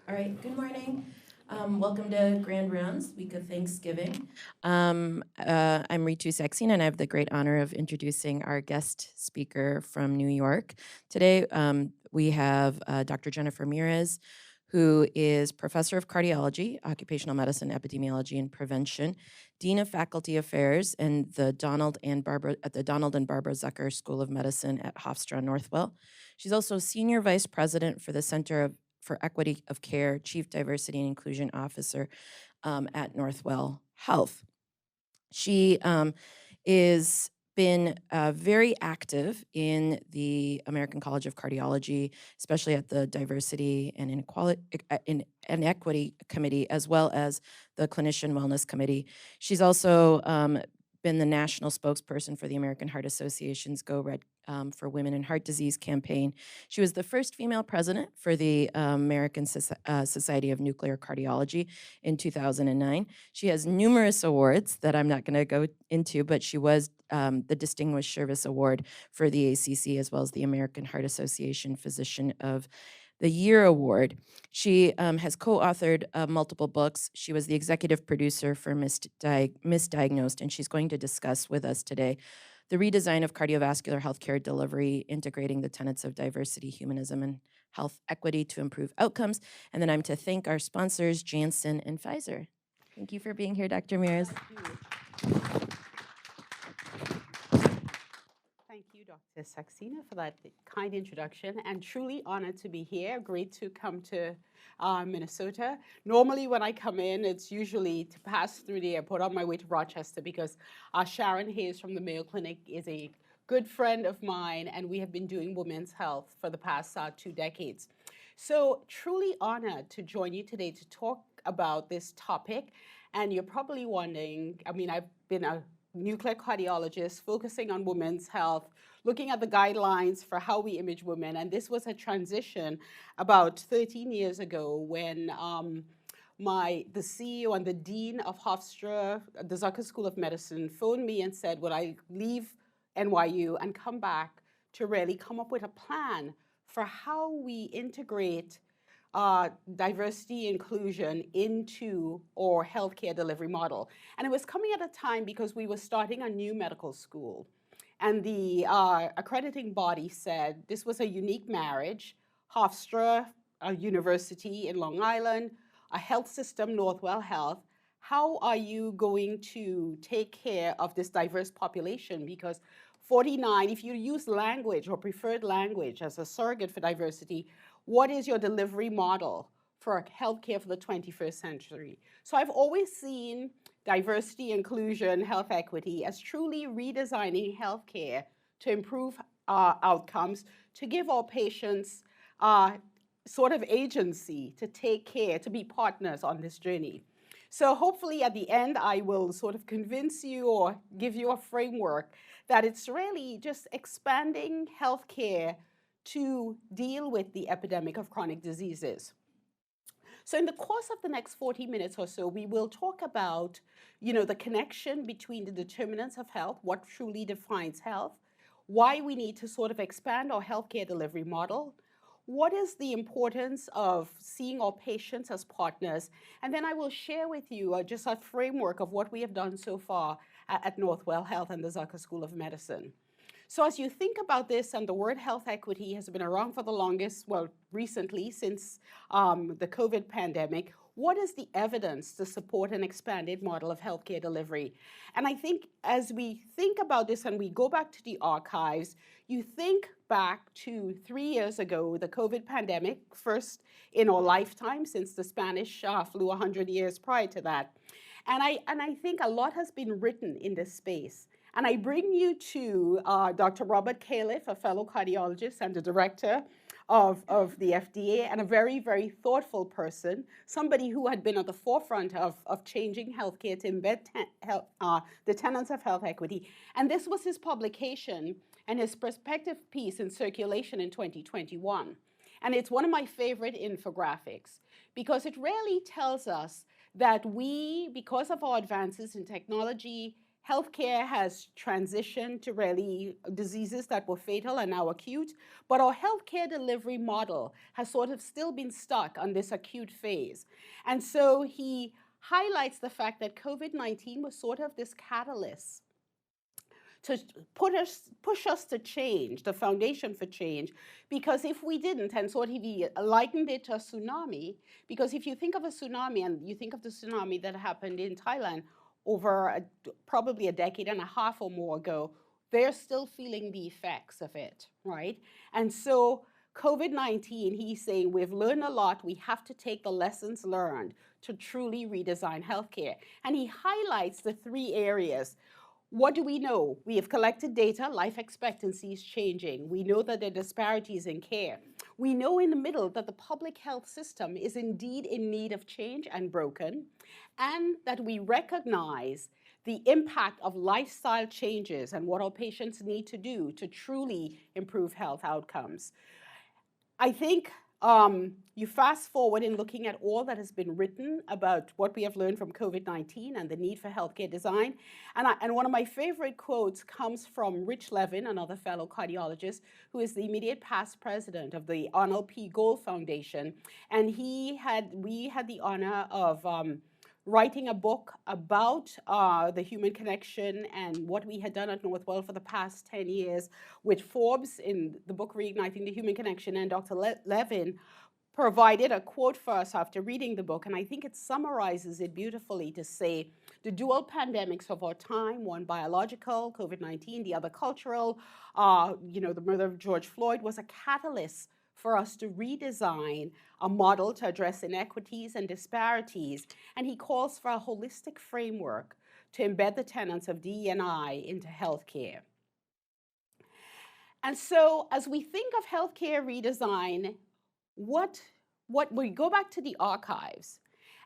All right, good morning. Welcome to Grand Rounds, week of Thanksgiving. I'm Ritu Sexine, and I have the great honor of introducing our guest speaker from New York. Today, we have Dr. Jennifer Mieres, who is professor of cardiology, occupational medicine, epidemiology, and prevention, dean of faculty affairs, and the Donald and Barbara Zucker School of Medicine at Hofstra Northwell. She's also senior vice president for the Center for Equity of Care, Chief Diversity and Inclusion Officer at Northwell Health. She is been very active in the American College of Cardiology, especially at the Diversity and Equity Committee, as well as the Clinician Wellness Committee. She's also been the national spokesperson for the American Heart Association's Go Red for Women in Heart Disease campaign. She was the first female president for the American Society of Nuclear Cardiology in 2009. She has numerous awards that I'm not going to go into, but she was the Distinguished Service Award for the ACC, as well as the American Heart Association Physician of the Year Award. She has co-authored multiple books. She was the executive producer for Misdiagnosed, and she's going to discuss with us today the redesign of cardiovascular healthcare delivery, integrating the tenets of diversity, humanism, and health equity to improve outcomes. And then I'm to thank our sponsors, Janssen and Pfizer. Thank you for being here, Dr. Mieres. Thank you, Dr. Saxena, for that kind introduction, and truly honored to be here. Great to come to Minnesota. Normally when I come in, it's usually to pass through the airport on my way to Rochester because Sharon Hayes from the Mayo Clinic is a good friend of mine, and we have been doing women's health for the past 2 decades. So truly honored to join you today to talk about this topic. And you're probably wondering, I mean, I've been a nuclear cardiologist focusing on women's health, looking at the guidelines for how we image women. And this was a transition about 13 years ago when the CEO and the dean of Hofstra, the Zucker School of Medicine, phoned me and said, would I leave NYU and come back to really come up with a plan for how we integrate diversity inclusion into our healthcare delivery model. And it was coming at a time because we were starting a new medical school. And the accrediting body said this was a unique marriage. Hofstra, a university in Long Island, a health system, Northwell Health. How are you going to take care of this diverse population? Because 49, if you use language or preferred language as a surrogate for diversity, what is your delivery model for healthcare for the 21st century? So I've always seen diversity, inclusion, health equity as truly redesigning healthcare to improve outcomes, to give our patients sort of agency to take care, to be partners on this journey. So hopefully at the end, I will sort of convince you or give you a framework that it's really just expanding healthcare to deal with the epidemic of chronic diseases. So in the course of the next 40 minutes or so, we will talk about, the connection between the determinants of health, what truly defines health, why we need to sort of expand our healthcare delivery model, what is the importance of seeing our patients as partners, and then I will share with you just a framework of what we have done so far at Northwell Health and the Zucker School of Medicine. So as you think about this, and the word health equity has been around for the longest, well, recently since the COVID pandemic, what is the evidence to support an expanded model of healthcare delivery? And I think as we think about this and we go back to the archives, you think back to 3 years ago, the COVID pandemic, first in our lifetime since the Spanish flu 100 years prior to that. And I think a lot has been written in this space. And I bring you to Dr. Robert Califf, a fellow cardiologist and the director of the FDA, and a very, very thoughtful person, somebody who had been at the forefront of changing healthcare to embed the tenets of health equity. And this was his publication and his perspective piece in Circulation in 2021. And it's one of my favorite infographics because it really tells us that we, because of our advances in technology, Healthcare has transitioned to really diseases that were fatal and now acute, but our healthcare delivery model has sort of still been stuck on this acute phase. And so he highlights the fact that COVID-19 was sort of this catalyst to push us to change, the foundation for change, because if we didn't, and sort of he likened it to a tsunami, because if you think of a tsunami, and you think of the tsunami that happened in Thailand over probably a decade and a half or more ago, they're still feeling the effects of it, right? And so COVID-19, he's saying we've learned a lot, we have to take the lessons learned to truly redesign healthcare. And he highlights the three areas. What do we know? We have collected data, life expectancy is changing. We know that there are disparities in care. We know in the middle that the public health system is indeed in need of change and broken, and that we recognize the impact of lifestyle changes and what our patients need to do to truly improve health outcomes. I think you fast forward in looking at all that has been written about what we have learned from COVID-19 and the need for healthcare design. And one of my favorite quotes comes from Rich Levin, another fellow cardiologist, who is the immediate past president of the Arnold P. Gold Foundation. And we had the honor of writing a book about the human connection and what we had done at Northwell for the past 10 years with Forbes in the book Reigniting the Human Connection. And Dr. Levin provided a quote for us after reading the book, and I think it summarizes it beautifully to say, the dual pandemics of our time, one biological, COVID-19, the other cultural, the murder of George Floyd was a catalyst for us to redesign a model to address inequities and disparities. And he calls for a holistic framework to embed the tenets of DE&I into healthcare. And so as we think of healthcare redesign, what we go back to the archives,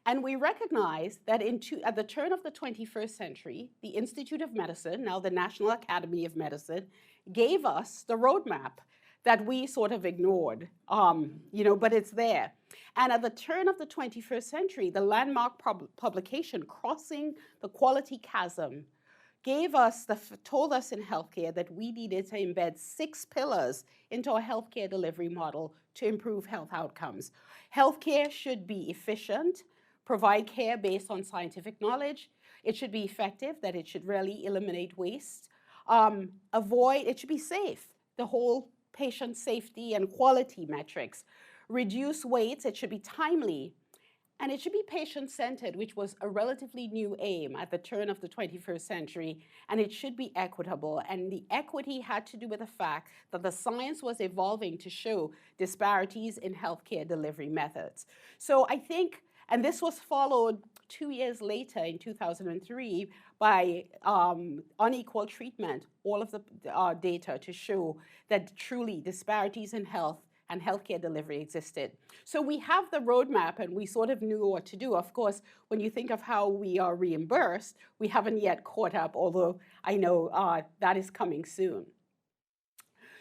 and we recognize that at the turn of the 21st century, the Institute of Medicine, now the National Academy of Medicine, gave us the roadmap that we sort of ignored, but it's there. And at the turn of the 21st century, the landmark publication, Crossing the Quality Chasm, told us in healthcare that we needed to embed 6 pillars into our healthcare delivery model to improve health outcomes. Healthcare should be efficient, provide care based on scientific knowledge. It should be effective, that it should really eliminate waste. It should be safe, the whole patient safety and quality metrics. Reduce waits, it should be timely, and it should be patient-centered, which was a relatively new aim at the turn of the 21st century, and it should be equitable. And the equity had to do with the fact that the science was evolving to show disparities in healthcare delivery methods. So I think, and this was followed 2 years later in 2003 by unequal treatment, all of the data to show that truly disparities in health and healthcare delivery existed. So we have the roadmap and we sort of knew what to do. Of course, when you think of how we are reimbursed, we haven't yet caught up, although I know that is coming soon.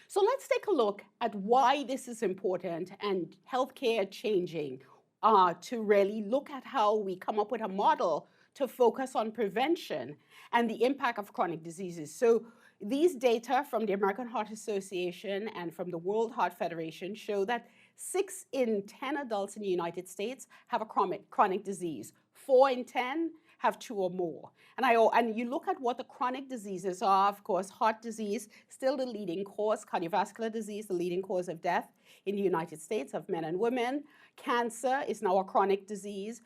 So let's take a look at why this is important and healthcare changing to really look at how we come up with a model to focus on prevention and the impact of chronic diseases. So these data from the American Heart Association and from the World Heart Federation show that 6 in 10 adults in the United States have a chronic disease. 4 in 10 have 2 or more. And you look at what the chronic diseases are, of course, heart disease, still the leading cause, cardiovascular disease, the leading cause of death in the United States of men and women. Cancer is now a chronic disease.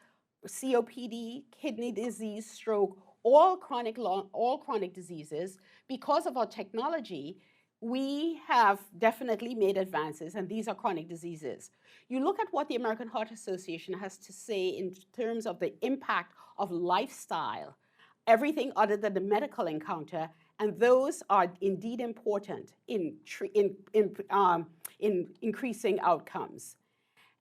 COPD, kidney disease, stroke, all chronic diseases. Because of our technology, we have definitely made advances, and these are chronic diseases. You look at what the American Heart Association has to say in terms of the impact of lifestyle, everything other than the medical encounter, and those are indeed important in increasing outcomes.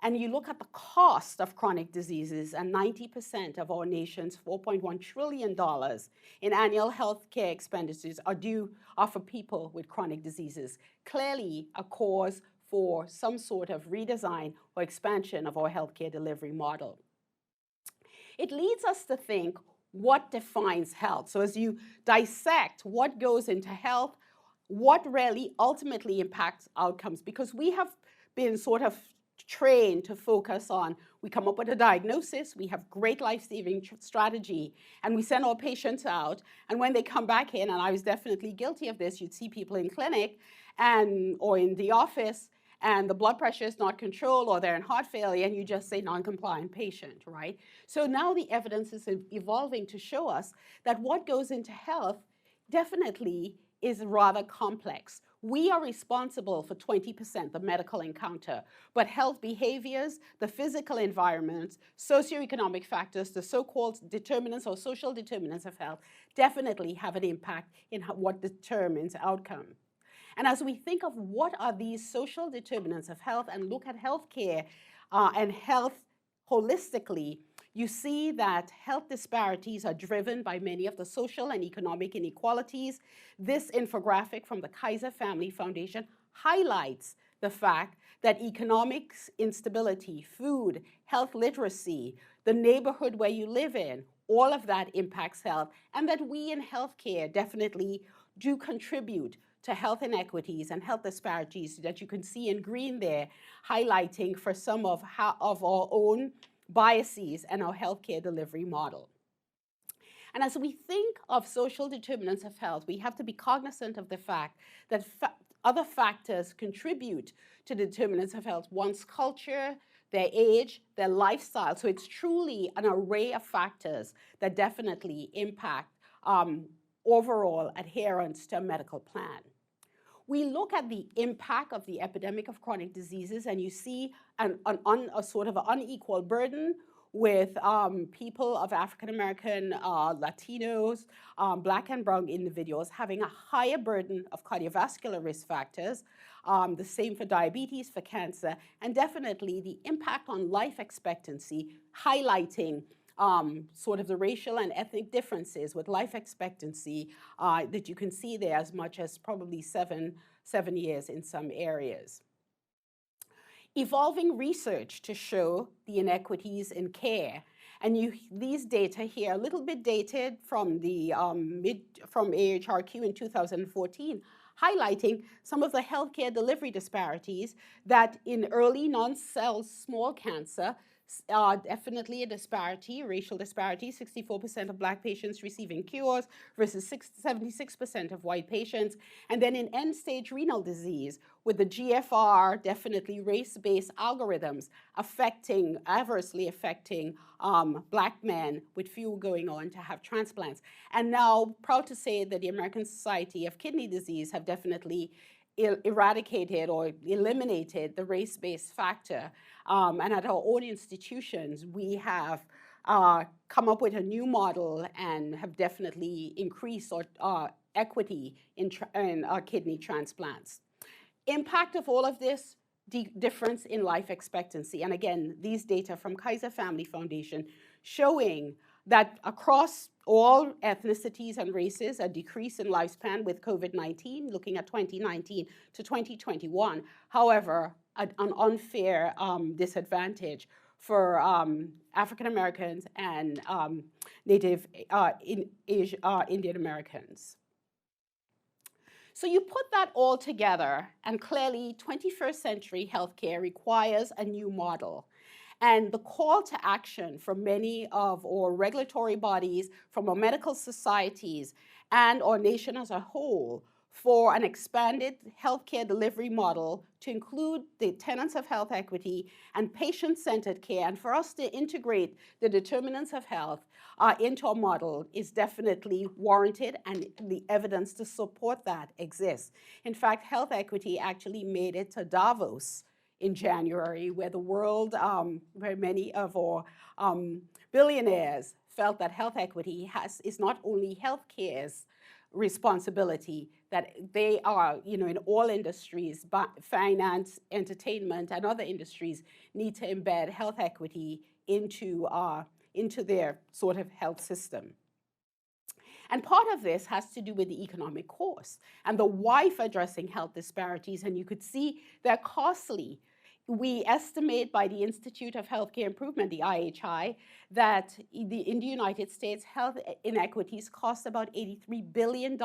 And you look at the cost of chronic diseases, and 90% of our nation's $4.1 trillion in annual healthcare expenditures are for people with chronic diseases. Clearly a cause for some sort of redesign or expansion of our healthcare delivery model. It leads us to think, what defines health. So as you dissect what goes into health, what really ultimately impacts outcomes, because we have been sort of trained to focus on, we come up with a diagnosis, we have great life-saving strategy, and we send our patients out, and when they come back in, and I was definitely guilty of this, you'd see people in clinic or in the office, and the blood pressure is not controlled, or they're in heart failure, and you just say non-compliant patient, right? So now the evidence is evolving to show us that what goes into health definitely is rather complex. We are responsible for 20%, the medical encounter, but health behaviors, the physical environment, socioeconomic factors, the so-called determinants or social determinants of health definitely have an impact in what determines outcome. And as we think of what are these social determinants of health and look at healthcare and health holistically, you see that health disparities are driven by many of the social and economic inequalities. This infographic from the Kaiser Family Foundation highlights the fact that economic instability, food, health literacy, the neighborhood where you live in, all of that impacts health, and that we in healthcare definitely do contribute to health inequities and health disparities that you can see in green there, highlighting for some of our own biases and our healthcare delivery model. And as we think of social determinants of health, we have to be cognizant of the fact that other factors contribute to determinants of health: one's culture, their age, their lifestyle. So it's truly an array of factors that definitely impact overall adherence to a medical plan. We look at the impact of the epidemic of chronic diseases, and you see a sort of an unequal burden with people of African American, Latinos, Black and brown individuals having a higher burden of cardiovascular risk factors, the same for diabetes, for cancer, and definitely the impact on life expectancy, highlighting sort of the racial and ethnic differences with life expectancy that you can see there as much as probably seven years in some areas. Evolving research to show the inequities in care. And these data here, a little bit dated from from AHRQ in 2014, highlighting some of the healthcare delivery disparities that in early non-cell small cancer, definitely a disparity, racial disparity, 64% of Black patients receiving cures versus 76% of white patients. And then in end-stage renal disease, with the GFR, definitely race-based algorithms adversely affecting Black men, with few going on to have transplants. And now, proud to say that the American Society of Kidney Disease have definitely eradicated or eliminated the race-based factor. And at our own institutions, we have come up with a new model and have definitely increased our equity in kidney transplants. Impact of all of this, difference in life expectancy. And again, these data from Kaiser Family Foundation showing that across all ethnicities and races, a decrease in lifespan with COVID-19, looking at 2019 to 2021. However, an unfair disadvantage for African Americans and Native Indian Americans. So you put that all together, and clearly 21st century healthcare requires a new model. And the call to action from many of our regulatory bodies, from our medical societies, and our nation as a whole for an expanded healthcare delivery model to include the tenets of health equity and patient-centered care, and for us to integrate the determinants of health into our model is definitely warranted, and the evidence to support that exists. In fact, health equity actually made it to Davos in January, where the world, where many of our billionaires felt that health equity is not only healthcare's responsibility, that they are, in all industries, finance, entertainment, and other industries need to embed health equity into their sort of health system. And part of this has to do with the economic cost and the why for addressing health disparities. And you could see they're costly. we estimate by the Institute of Healthcare Improvement, the IHI, that in the United States, health inequities cost about $83 billion.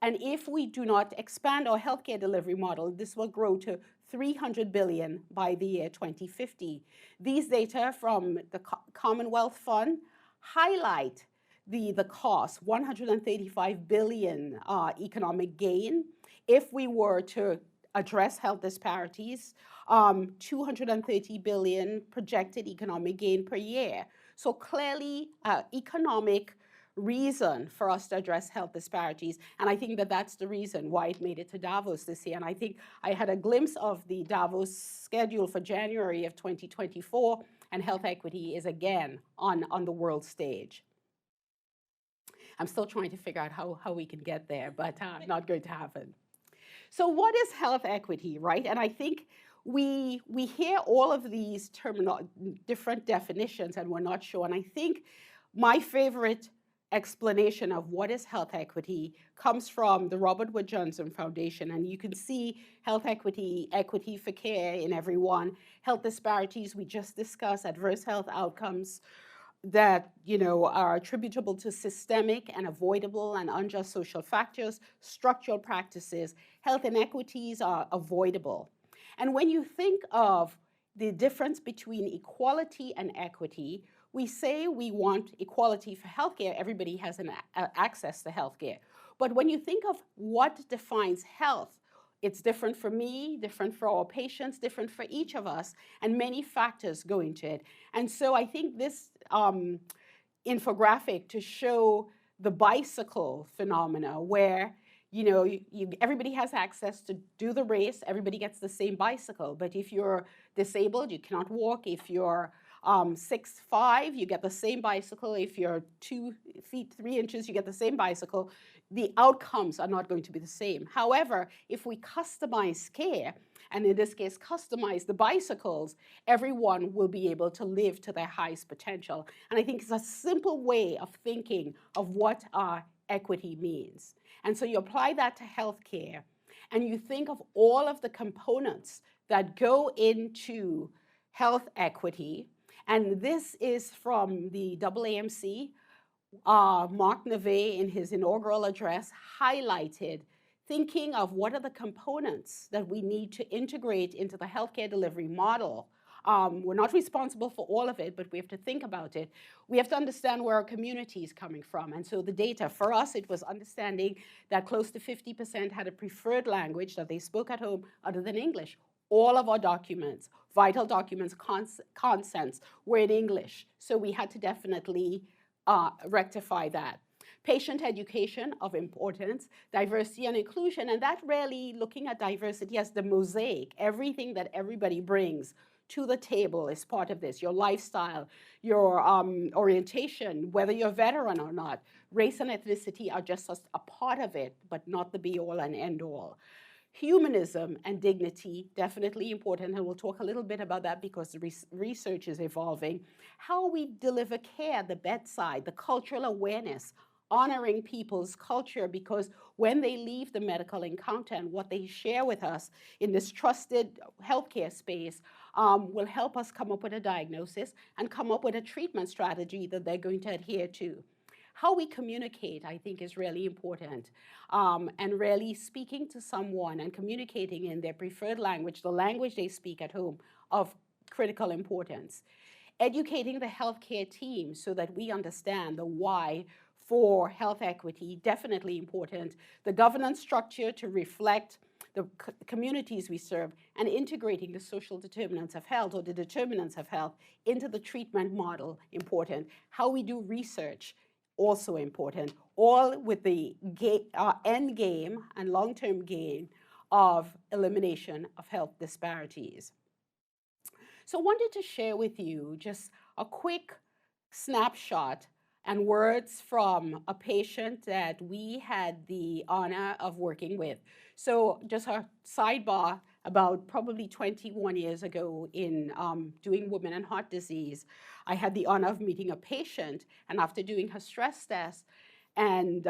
And if we do not expand our healthcare delivery model, this will grow to $300 billion by the year 2050. These data from the Commonwealth Fund highlight the cost, $135 billion economic gain if we were to address health disparities, 230 billion projected economic gain per year. So clearly, economic reason for us to address health disparities. And I think that that's the reason why it made it to Davos this year. And I think I had a glimpse of the Davos schedule for January of 2024, and health equity is again on the world stage. I'm still trying to figure out how we can get there, but not going to happen. So what is health equity, right? And I think we hear all of these different definitions and we're not sure. And I think my favorite explanation of what is health equity comes from the Robert Wood Johnson Foundation. And you can see health equity, equity for care in everyone, health disparities we just discussed, adverse health outcomes that are attributable to systemic and avoidable and unjust social factors, structural practices. Health inequities are avoidable. And when you think of the difference between equality and equity, we say we want equality for healthcare. Everybody has access to healthcare. But when you think of what defines health, it's different for me, different for our patients, different for each of us, and many factors go into it. And so I think this infographic to show the bicycle phenomena where everybody has access to do the race, everybody gets the same bicycle. But if you're disabled, you cannot walk. If you're 6'5", you get the same bicycle. If you're 2 feet 3 inches, you get the same bicycle. The outcomes are not going to be the same. However, if we customize care, and in this case, customize the bicycles, everyone will be able to live to their highest potential. And I think it's a simple way of thinking of what equity means. And so you apply that to healthcare, and you think of all of the components that go into health equity. And this is from the AAMC. Mark Neve, in his inaugural address, highlighted thinking of what are the components that we need to integrate into the healthcare delivery model. We're not responsible for all of it, but we have to think about it. We have to understand where our community is coming from. And so the data, for us, it was understanding that close to 50% had a preferred language that they spoke at home other than English. All of our documents, vital documents, consents were in English. So we had to definitely rectify that. Patient education of importance, diversity and inclusion, and that really looking at diversity as the mosaic, everything that everybody brings to the table is part of this. Your lifestyle, your orientation, whether you're a veteran or not, race and ethnicity are just a part of it, but not the be-all and end-all. Humanism and dignity, definitely important, and we'll talk a little bit about that because the research is evolving. How we deliver care at the bedside, the cultural awareness, honoring people's culture, because when they leave the medical encounter and what they share with us in this trusted healthcare space will help us come up with a diagnosis and come up with a treatment strategy that they're going to adhere to. How we communicate, I think, is really important. And really speaking to someone and communicating in their preferred language, the language they speak at home, of critical importance. Educating the healthcare team so that we understand the why for health equity, definitely important. The governance structure to reflect the communities we serve, and integrating the social determinants of health, or the determinants of health, into the treatment model, important. How we do research, also important, all with the end game and long-term gain of elimination of health disparities. So I wanted to share with you just a quick snapshot and words from a patient that we had the honor of working with. So just a sidebar, about probably 21 years ago in doing women and heart disease, I had the honor of meeting a patient, and after doing her stress test, and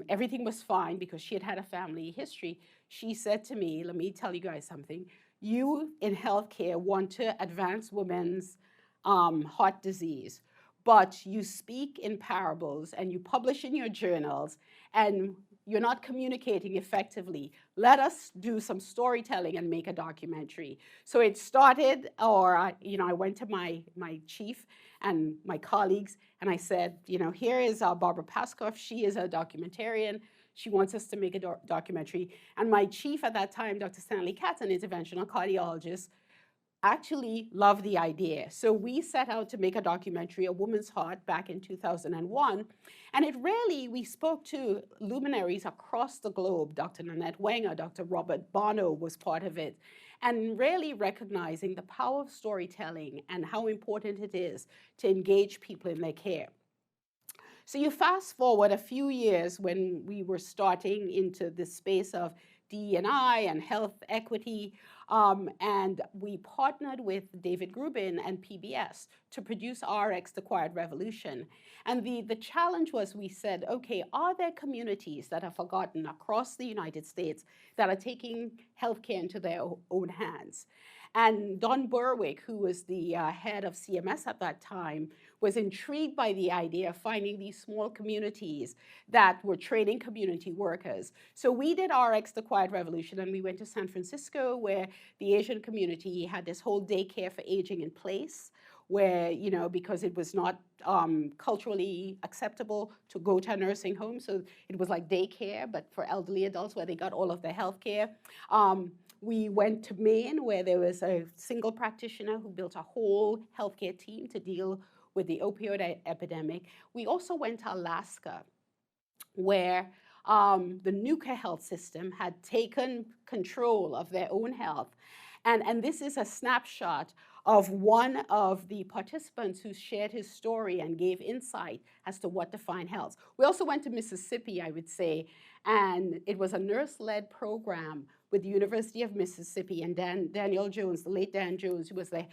everything was fine because she had had a family history, she said to me, let me tell you guys something, you in healthcare want to advance women's heart disease, but you speak in parables and you publish in your journals and you're not communicating effectively. Let us do some storytelling and make a documentary. So it started, or I went to my chief and my colleagues and I said, here is Barbara Paskoff. She is a documentarian. She wants us to make a documentary. And my chief at that time, Dr. Stanley Katz, an interventional cardiologist, actually loved the idea. So we set out to make a documentary, A Woman's Heart, back in 2001. And we spoke to luminaries across the globe. Dr. Nanette Wenger, Dr. Robert Bono was part of it. And really recognizing the power of storytelling and how important it is to engage people in their care. So you fast forward a few years when we were starting into this space of DE&I and health equity, and we partnered with David Grubin and PBS to produce RX, The Quiet Revolution. And the challenge was, we said, okay, are there communities that are forgotten across the United States that are taking healthcare into their own hands? And Don Berwick, who was the head of CMS at that time, was intrigued by the idea of finding these small communities that were training community workers. So we did RX, The Quiet Revolution, and we went to San Francisco, where the Asian community had this whole daycare for aging in place, where, because it was not culturally acceptable to go to a nursing home, so it was like daycare, but for elderly adults, where they got all of their health care. We went to Maine, where there was a single practitioner who built a whole healthcare team to deal with the opioid epidemic. We also went to Alaska, where the nuclear health system had taken control of their own health. And this is a snapshot of one of the participants who shared his story and gave insight as to what defined health. We also went to Mississippi, I would say, and it was a nurse-led program with the University of Mississippi, and Daniel Jones, the late Dan Jones, who was the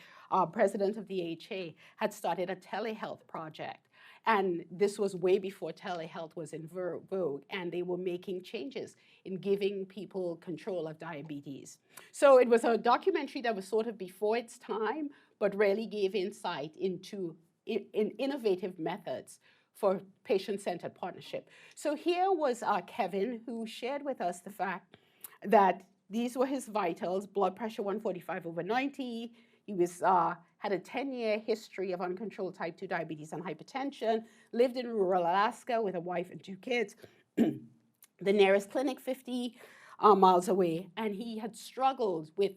president of the AHA, had started a telehealth project. And this was way before telehealth was in vogue, and they were making changes in giving people control of diabetes. So it was a documentary that was sort of before its time, but really gave insight into innovative methods for patient-centered partnership. So here was Kevin, who shared with us the fact that these were his vitals: blood pressure 145/90. He was had a 10-year history of uncontrolled type 2 diabetes and hypertension, lived in rural Alaska with a wife and 2 kids, the nearest clinic 50 miles away, and he had struggled with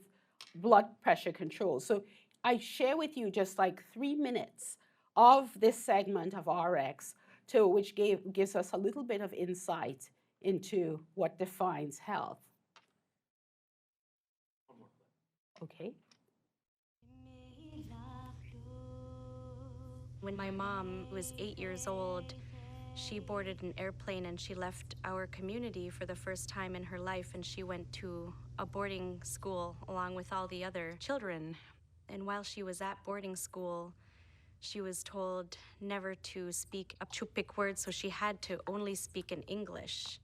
blood pressure control. So I share with you just like 3 minutes of this segment of RX, which gives us a little bit of insight into what defines health. Okay. When my mom was 8 years old, she boarded an airplane and she left our community for the first time in her life, and she went to a boarding school along with all the other children. And while she was at boarding school, she was told never to speak a Chupik word, so she had to only speak in English.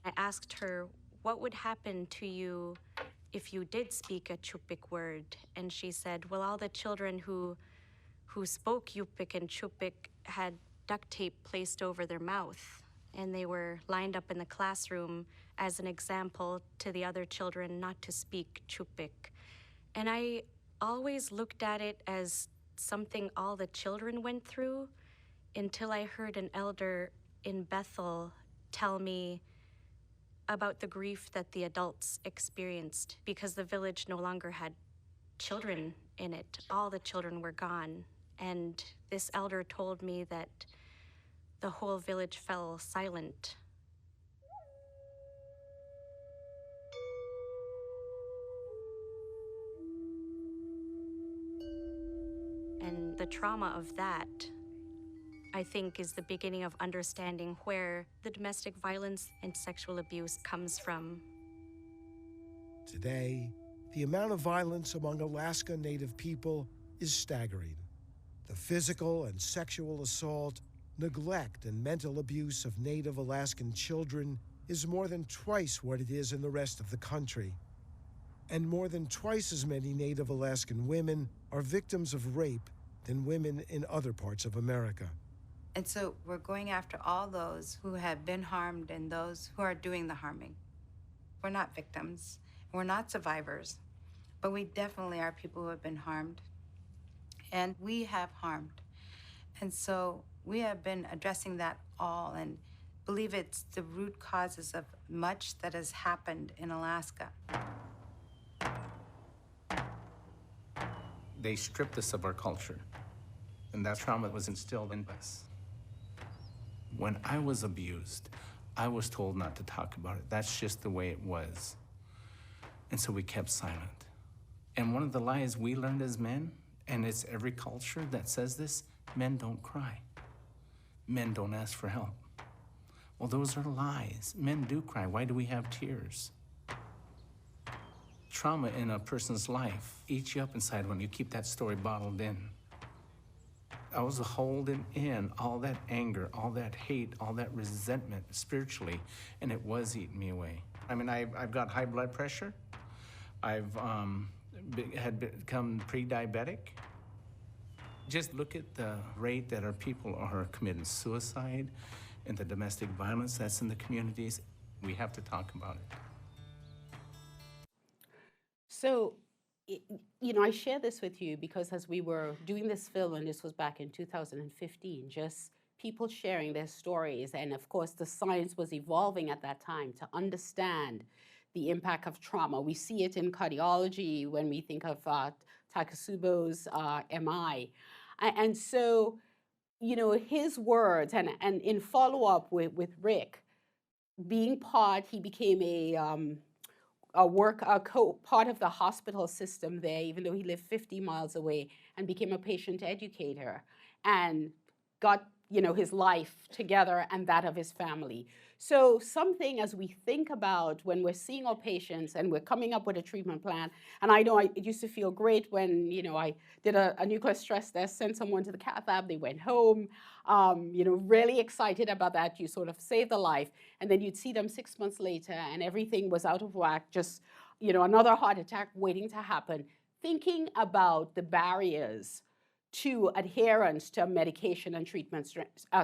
I asked her, what would happen to you if you did speak a Chupik word? And she said, well, all the children who spoke Yupik and Chupik had duct tape placed over their mouth, and they were lined up in the classroom as an example to the other children not to speak Chupik. And I always looked at it as something all the children went through, until I heard an elder in Bethel tell me about the grief that the adults experienced because the village no longer had children in it. All the children were gone. And this elder told me that the whole village fell silent. And the trauma of that, I think, is the beginning of understanding where the domestic violence and sexual abuse comes from. Today, the amount of violence among Alaska Native people is staggering. The physical and sexual assault, neglect, and mental abuse of Native Alaskan children is more than twice what it is in the rest of the country. And more than twice as many Native Alaskan women are victims of rape than women in other parts of America. And so we're going after all those who have been harmed and those who are doing the harming. We're not victims, we're not survivors, but we definitely are people who have been harmed, and we have harmed. And so we have been addressing that all and believe it's the root causes of much that has happened in Alaska. They stripped us of our culture, and that trauma was instilled in us. When I was abused, I was told not to talk about it. That's just the way it was. And so we kept silent. And one of the lies we learned as men, and it's every culture that says this, men don't cry. Men don't ask for help. Well, those are lies. Men do cry. Why do we have tears? Trauma in a person's life eats you up inside when you keep that story bottled in. I was holding in all that anger, all that hate, all that resentment spiritually, and it was eating me away. I mean, I've got high blood pressure. I've had become pre-diabetic. Just look at the rate that our people are committing suicide and the domestic violence that's in the communities. We have to talk about it. So, you know, I share this with you because as we were doing this film, and this was back in 2015, just people sharing their stories. And of course, the science was evolving at that time to understand the impact of trauma. We see it in cardiology when we think of Takasubo's MI. And so, you know, his words, and in follow-up with Rick, being part, he became part of the hospital system there, even though he lived 50 miles away, and became a patient educator and got, you know, his life together and that of his family. So something as we think about when we're seeing our patients and we're coming up with a treatment plan, and I know it used to feel great when, you know, I did a nuclear stress test, sent someone to the cath lab, they went home, you know, really excited about that. You sort of saved the life, and then you'd see them 6 months later and everything was out of whack, just, you know, another heart attack waiting to happen. Thinking about the barriers to adherence to medication and treatment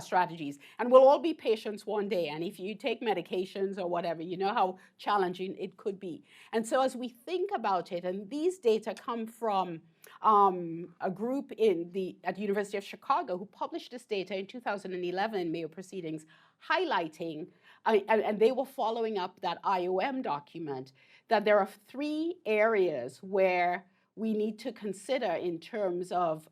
strategies. And we'll all be patients one day, and if you take medications or whatever, you know how challenging it could be. And so as we think about it, and these data come from a group at the University of Chicago who published this data in 2011 in Mayo Proceedings, highlighting, and they were following up that IOM document, that there are 3 areas where we need to consider in terms of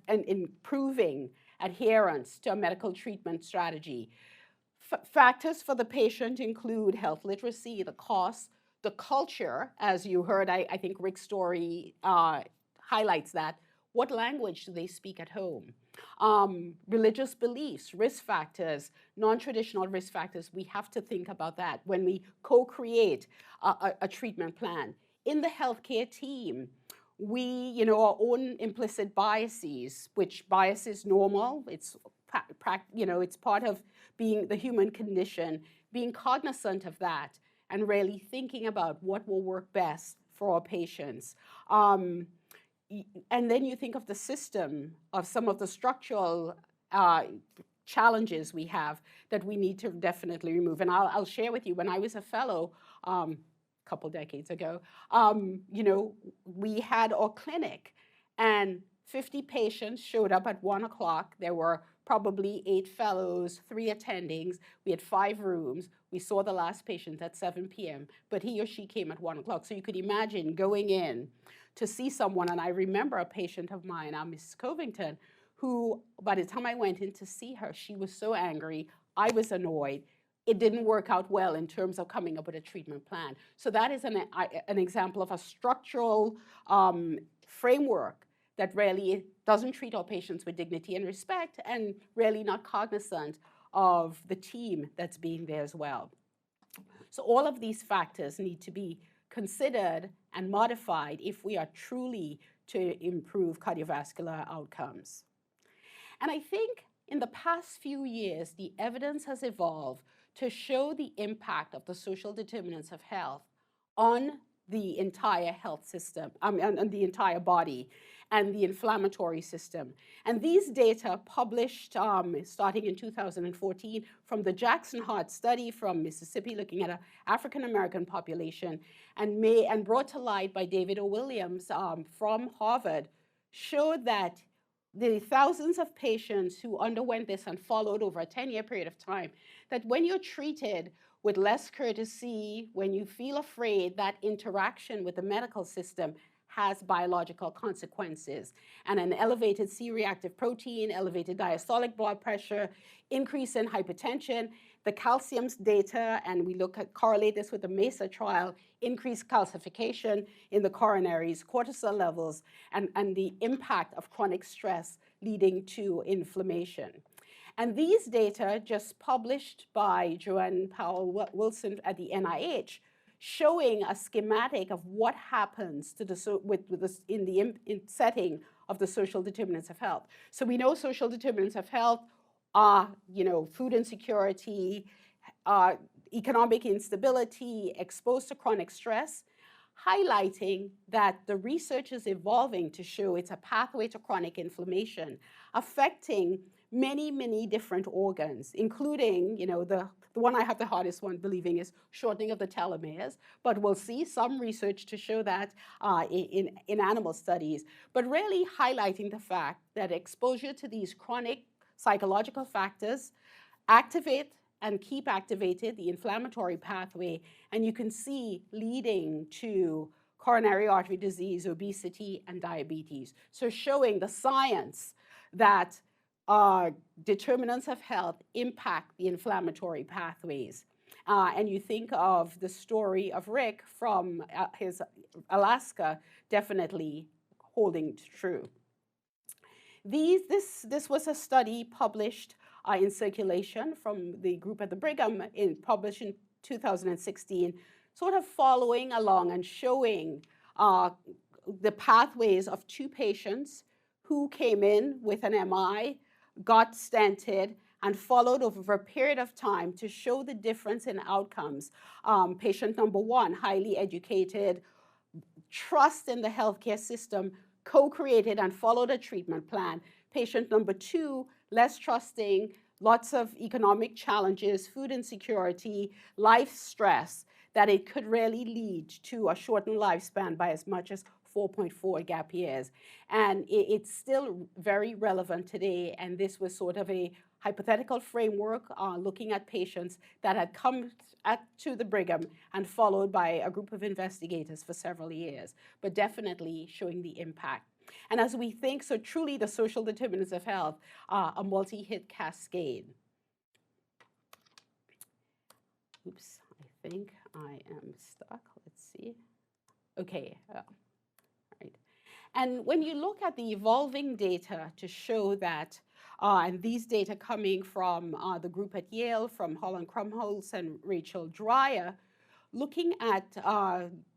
and improving adherence to a medical treatment strategy. Factors for the patient include health literacy, the cost, the culture, as you heard, I think Rick's story highlights that. What language do they speak at home? Religious beliefs, risk factors, non-traditional risk factors, we have to think about that when we co-create a treatment plan. In the healthcare team, we, you know, our own implicit biases, which bias is normal, it's, you know, it's part of being the human condition, being cognizant of that and really thinking about what will work best for our patients. And then you think of the system, of some of the structural challenges we have that we need to definitely remove. And I'll share with you, when I was a fellow, couple decades ago, you know, we had our clinic and 50 patients showed up at 1 o'clock. There were probably 8 fellows, 3 attendings. We had 5 rooms. We saw the last patient at 7 p.m., but he or she came at 1 o'clock. So you could imagine going in to see someone, and I remember a patient of mine, Mrs. Covington, who by the time I went in to see her, she was so angry, I was annoyed. It didn't work out well in terms of coming up with a treatment plan. So that is an example of a structural framework that really doesn't treat our patients with dignity and respect, and really not cognizant of the team that's being there as well. So all of these factors need to be considered and modified if we are truly to improve cardiovascular outcomes. And I think in the past few years, the evidence has evolved to show the impact of the social determinants of health on the entire health system, and the entire body, and the inflammatory system. And these data published starting in 2014 from the Jackson Heart study from Mississippi, looking at an African-American population, and brought to light by David O. Williams from Harvard, showed that the thousands of patients who underwent this and followed over a 10-year period of time, that when you're treated with less courtesy, when you feel afraid, that interaction with the medical system has biological consequences. And an elevated C-reactive protein, elevated diastolic blood pressure, increase in hypertension, the calcium's data, and we correlate this with the MESA trial, increased calcification in the coronaries, cortisol levels, and the impact of chronic stress leading to inflammation. And these data, just published by Joanne Powell Wilson at the NIH, showing a schematic of what happens to in the setting of the social determinants of health. So we know social determinants of health are, food insecurity, economic instability, exposed to chronic stress, highlighting that the research is evolving to show it's a pathway to chronic inflammation, affecting many, many different organs, including, the one I have the hardest one believing is shortening of the telomeres, but we'll see some research to show that in animal studies, but really highlighting the fact that exposure to these chronic psychological factors activate and keep activated the inflammatory pathway, and you can see leading to coronary artery disease, obesity, and diabetes. So showing the science that determinants of health impact the inflammatory pathways. And you think of the story of Rick from his Alaska, definitely holding true. This was a study published in Circulation from the group at the Brigham, published in 2016, sort of following along and showing the pathways of two patients who came in with an MI, got stented, and followed over a period of time to show the difference in outcomes. Patient number one, highly educated, trust in the healthcare system, co-created and followed a treatment plan. Patient number two, less trusting, lots of economic challenges, food insecurity, life stress, that it could really lead to a shortened lifespan by as much as 4.4 gap years. And it's still very relevant today, and this was sort of a hypothetical framework looking at patients that had come to the Brigham and followed by a group of investigators for several years, but definitely showing the impact. And as we think, so truly the social determinants of health are a multi-hit cascade. Oops, I think I am stuck. Let's see. Okay. Right. And when you look at the evolving data to show that, and these data coming from the group at Yale, from Holland Krumholz and Rachel Dreyer, looking at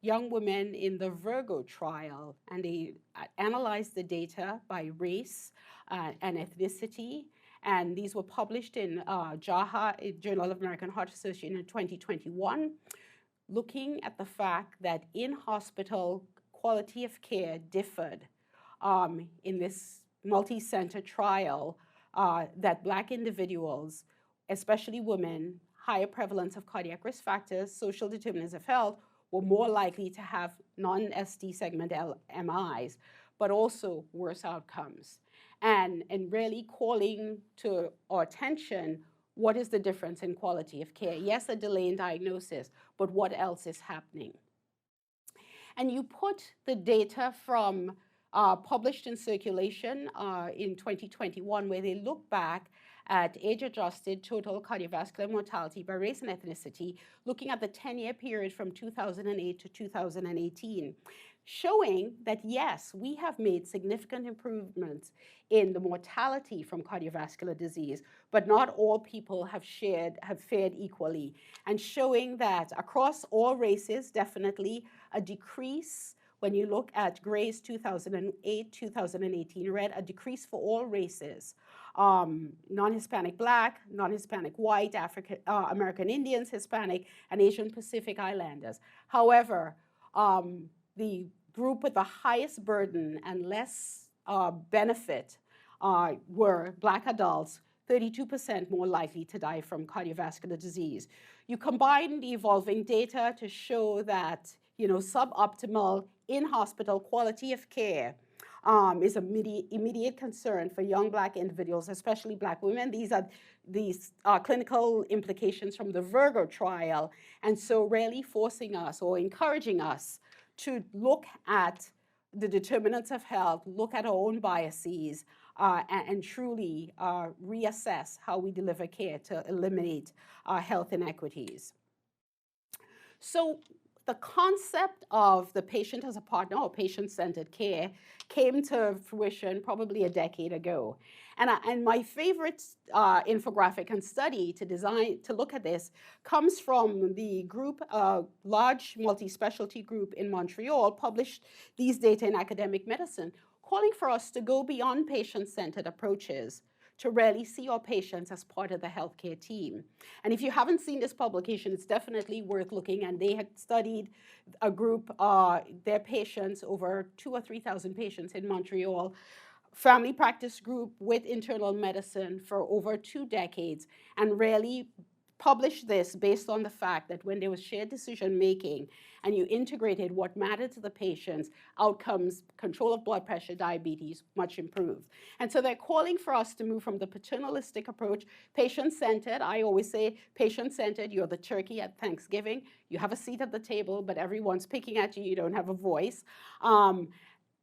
young women in the Virgo trial, and they analyzed the data by race and ethnicity, and these were published in JAHA, Journal of American Heart Association, in 2021, looking at the fact that in-hospital quality of care differed in this multi-center trial, that Black individuals, especially women, higher prevalence of cardiac risk factors, social determinants of health, were more likely to have non-ST segment MIs, but also worse outcomes. And really calling to our attention, what is the difference in quality of care? Yes, a delay in diagnosis, but what else is happening? And you put the data from published in Circulation in 2021, where they look back at age-adjusted total cardiovascular mortality by race and ethnicity, looking at the 10-year period from 2008 to 2018, showing that, yes, we have made significant improvements in the mortality from cardiovascular disease, but not all people have fared equally, and showing that across all races, definitely a decrease. When you look at Gray's 2008, 2018 read a decrease for all races, non-Hispanic Black, non-Hispanic White, American Indians, Hispanic, and Asian Pacific Islanders. However, the group with the highest burden and less benefit were Black adults, 32% more likely to die from cardiovascular disease. You combine the evolving data to show that, suboptimal in-hospital quality of care is an immediate concern for young Black individuals, especially Black women. These are clinical implications from the Virgo trial, and so really forcing us or encouraging us to look at the determinants of health, look at our own biases, and truly reassess how we deliver care to eliminate health inequities. So the concept of the patient as a partner or patient-centered care came to fruition probably a decade ago. And my favorite infographic and study to look at this comes from the group, large multi-specialty group in Montreal, published these data in academic medicine, calling for us to go beyond patient-centered approaches to really see our patients as part of the healthcare team. And if you haven't seen this publication, it's definitely worth looking. And they had studied a group, their patients, over 2,000 or 3,000 patients in Montreal, family practice group with internal medicine for over 2 decades, and really published this based on the fact that when there was shared decision making and you integrated what mattered to the patients, outcomes, control of blood pressure, diabetes, much improved. And so they're calling for us to move from the paternalistic approach, patient-centered. I always say patient-centered, you're the turkey at Thanksgiving. You have a seat at the table, but everyone's picking at you, you don't have a voice.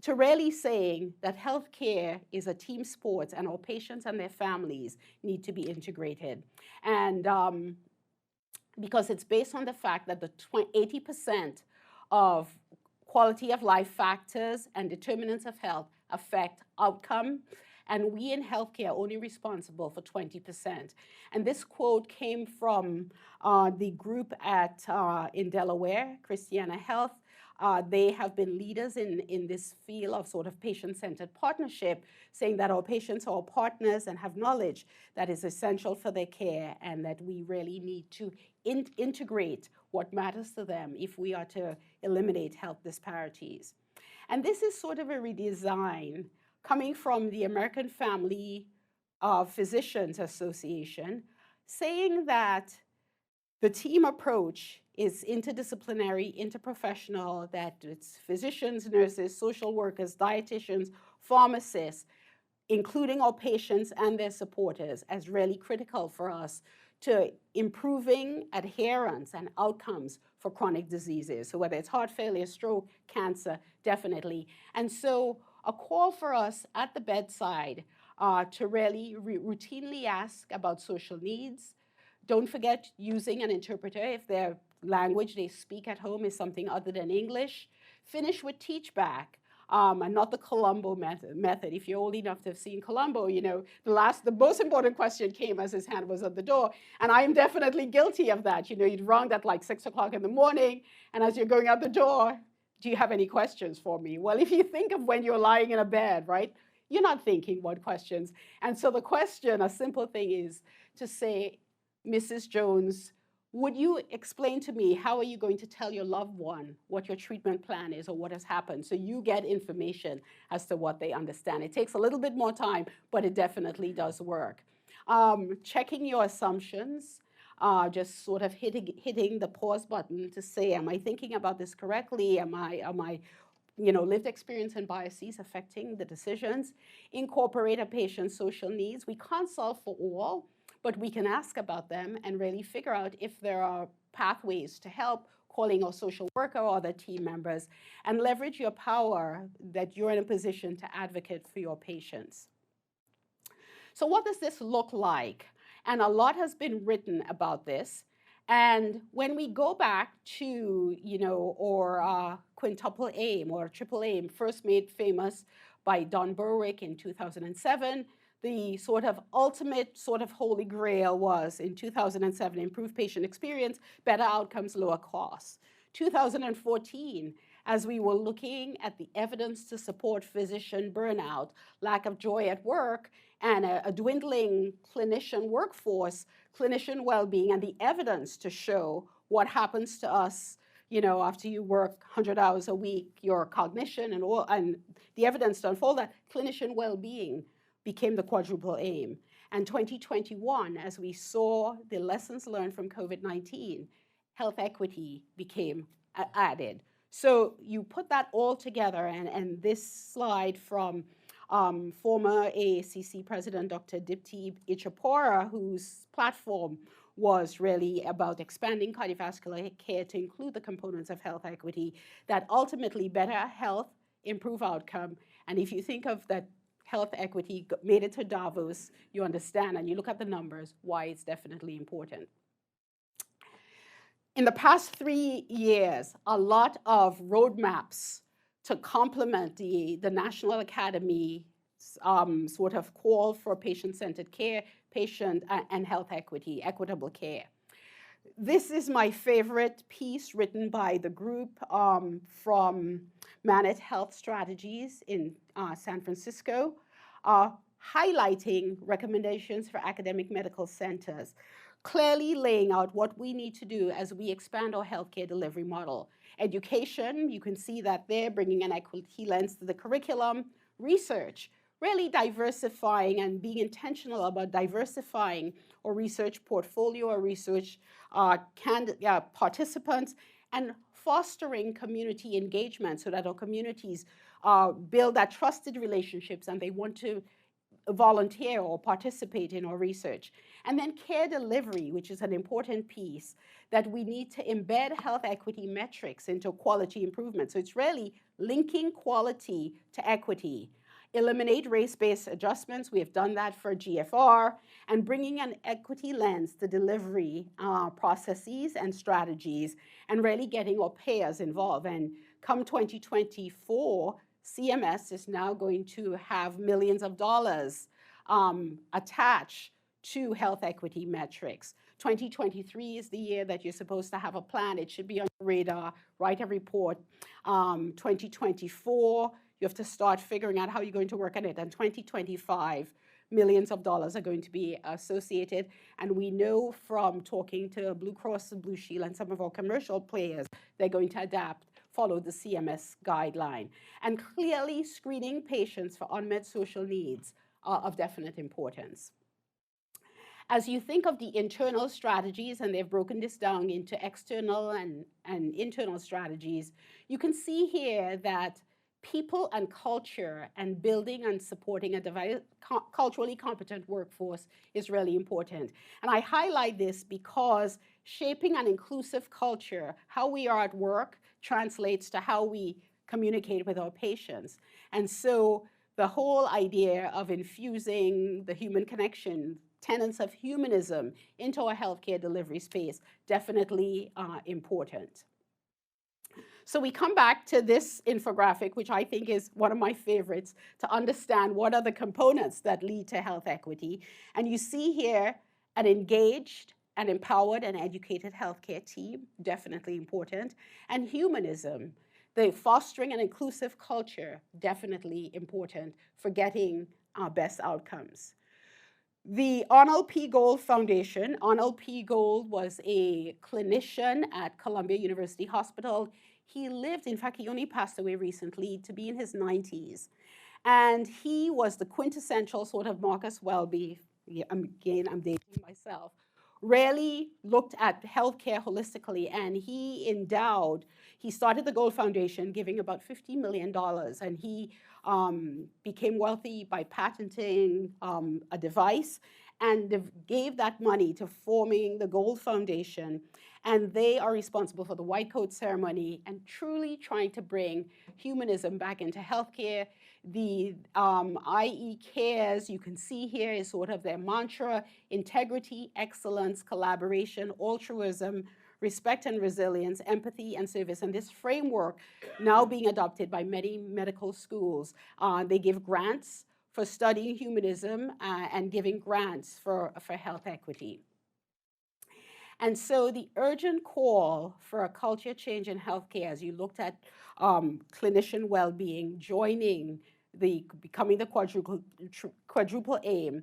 To really saying that healthcare is a team sport and our patients and their families need to be integrated. And because it's based on the fact that the 80% of quality of life factors and determinants of health affect outcome, and we in healthcare are only responsible for 20%. And this quote came from the group in Delaware, Christiana Health. They have been leaders in this field of sort of patient-centered partnership, saying that our patients are our partners and have knowledge that is essential for their care, and that we really need to integrate what matters to them if we are to eliminate health disparities. And this is sort of a redesign coming from the American Family Physicians Association, saying that the team approach is interdisciplinary, interprofessional, that it's physicians, nurses, social workers, dietitians, pharmacists, including our patients and their supporters, as really critical for us to improving adherence and outcomes for chronic diseases. So whether it's heart failure, stroke, cancer, definitely. And so a call for us at the bedside to really routinely ask about social needs. Don't forget using an interpreter if their language they speak at home is something other than English. Finish with teach back. And not the Columbo method. If you're old enough to have seen Columbo, the most important question came as his hand was at the door. And I am definitely guilty of that. You'd rung at like 6 o'clock in the morning, and as you're going out the door, do you have any questions for me? Well, if you think of when you're lying in a bed, right, you're not thinking what questions. And so the question, a simple thing is to say, Mrs. Jones, would you explain to me how are you going to tell your loved one what your treatment plan is or what has happened, so you get information as to what they understand? It takes a little bit more time, but it definitely does work. Checking your assumptions, just sort of hitting the pause button to say, am I thinking about this correctly? Am I lived experience and biases affecting the decisions? Incorporate a patient's social needs. We can't solve for all, but we can ask about them and really figure out if there are pathways to help, calling a social worker or other team members, and leverage your power that you're in a position to advocate for your patients. So what does this look like? And a lot has been written about this. And when we go back to, our quintuple aim or triple aim, first made famous by Don Berwick in 2007, the sort of ultimate sort of holy grail was in 2007, improved patient experience, better outcomes, lower costs. 2014, as we were looking at the evidence to support physician burnout, lack of joy at work, and a dwindling clinician workforce, clinician well-being, and the evidence to show what happens to us, you know, after you work 100 hours a week, your cognition and the evidence to unfold that clinician well-being became the quadruple aim. And 2021, as we saw the lessons learned from COVID-19, health equity became added. So you put that all together, and this slide from former AACC President Dr. Dipti Ichapora, whose platform was really about expanding cardiovascular care to include the components of health equity, that ultimately better health, improve outcome. And if you think of that health equity made it to Davos, you understand, and you look at the numbers, why it's definitely important. In the past 3 years, a lot of roadmaps to complement the National Academy sort of call for patient-centered care, patient and health equity, equitable care. This is my favorite piece written by the group from MASNC Health Strategies in San Francisco, highlighting recommendations for academic medical centers, clearly laying out what we need to do as we expand our healthcare delivery model. Education, you can see that there, bringing an equity lens to the curriculum. Research, really diversifying and being intentional about diversifying our research portfolio, our research participants, and fostering community engagement so that our communities build that trusted relationships and they want to volunteer or participate in our research. And then care delivery, which is an important piece, that we need to embed health equity metrics into quality improvement. So it's really linking quality to equity. Eliminate race-based adjustments. We have done that for GFR, and bringing an equity lens to delivery processes and strategies, and really getting our payers involved. And come 2024, CMS is now going to have millions of dollars attached to health equity metrics. 2023 is the year that you're supposed to have a plan. It should be on your radar, write a report. 2024, you have to start figuring out how you're going to work on it. And 2025, millions of dollars are going to be associated. And we know from talking to Blue Cross and Blue Shield and some of our commercial players, they're going to adapt, follow the CMS guideline. And clearly screening patients for unmet social needs are of definite importance. As you think of the internal strategies, and they've broken this down into external and internal strategies, you can see here that people and culture and building and supporting a culturally competent workforce is really important. And I highlight this because shaping an inclusive culture, how we are at work, translates to how we communicate with our patients. And so the whole idea of infusing the human connection, tenets of humanism into our healthcare delivery space, definitely important. So we come back to this infographic, which I think is one of my favorites, to understand what are the components that lead to health equity. And you see here an engaged and empowered and educated healthcare team, definitely important. And humanism, the fostering an inclusive culture, definitely important for getting our best outcomes. The Arnold P. Gold Foundation. Arnold P. Gold was a clinician at Columbia University Hospital. He lived, in fact, he only passed away recently, to be in his 90s. And he was the quintessential sort of Marcus Welby, again, I'm dating myself, really looked at healthcare holistically, and he started the Gold Foundation giving about $50 million, and he became wealthy by patenting a device and gave that money to forming the Gold Foundation. And they are responsible for the white coat ceremony and truly trying to bring humanism back into healthcare. The IE Cares, you can see here, is sort of their mantra: integrity, excellence, collaboration, altruism, respect and resilience, empathy and service. And this framework now being adopted by many medical schools. They give grants for studying humanism and giving grants for health equity. And so the urgent call for a culture change in healthcare, as you looked at clinician well-being, becoming the quadruple aim,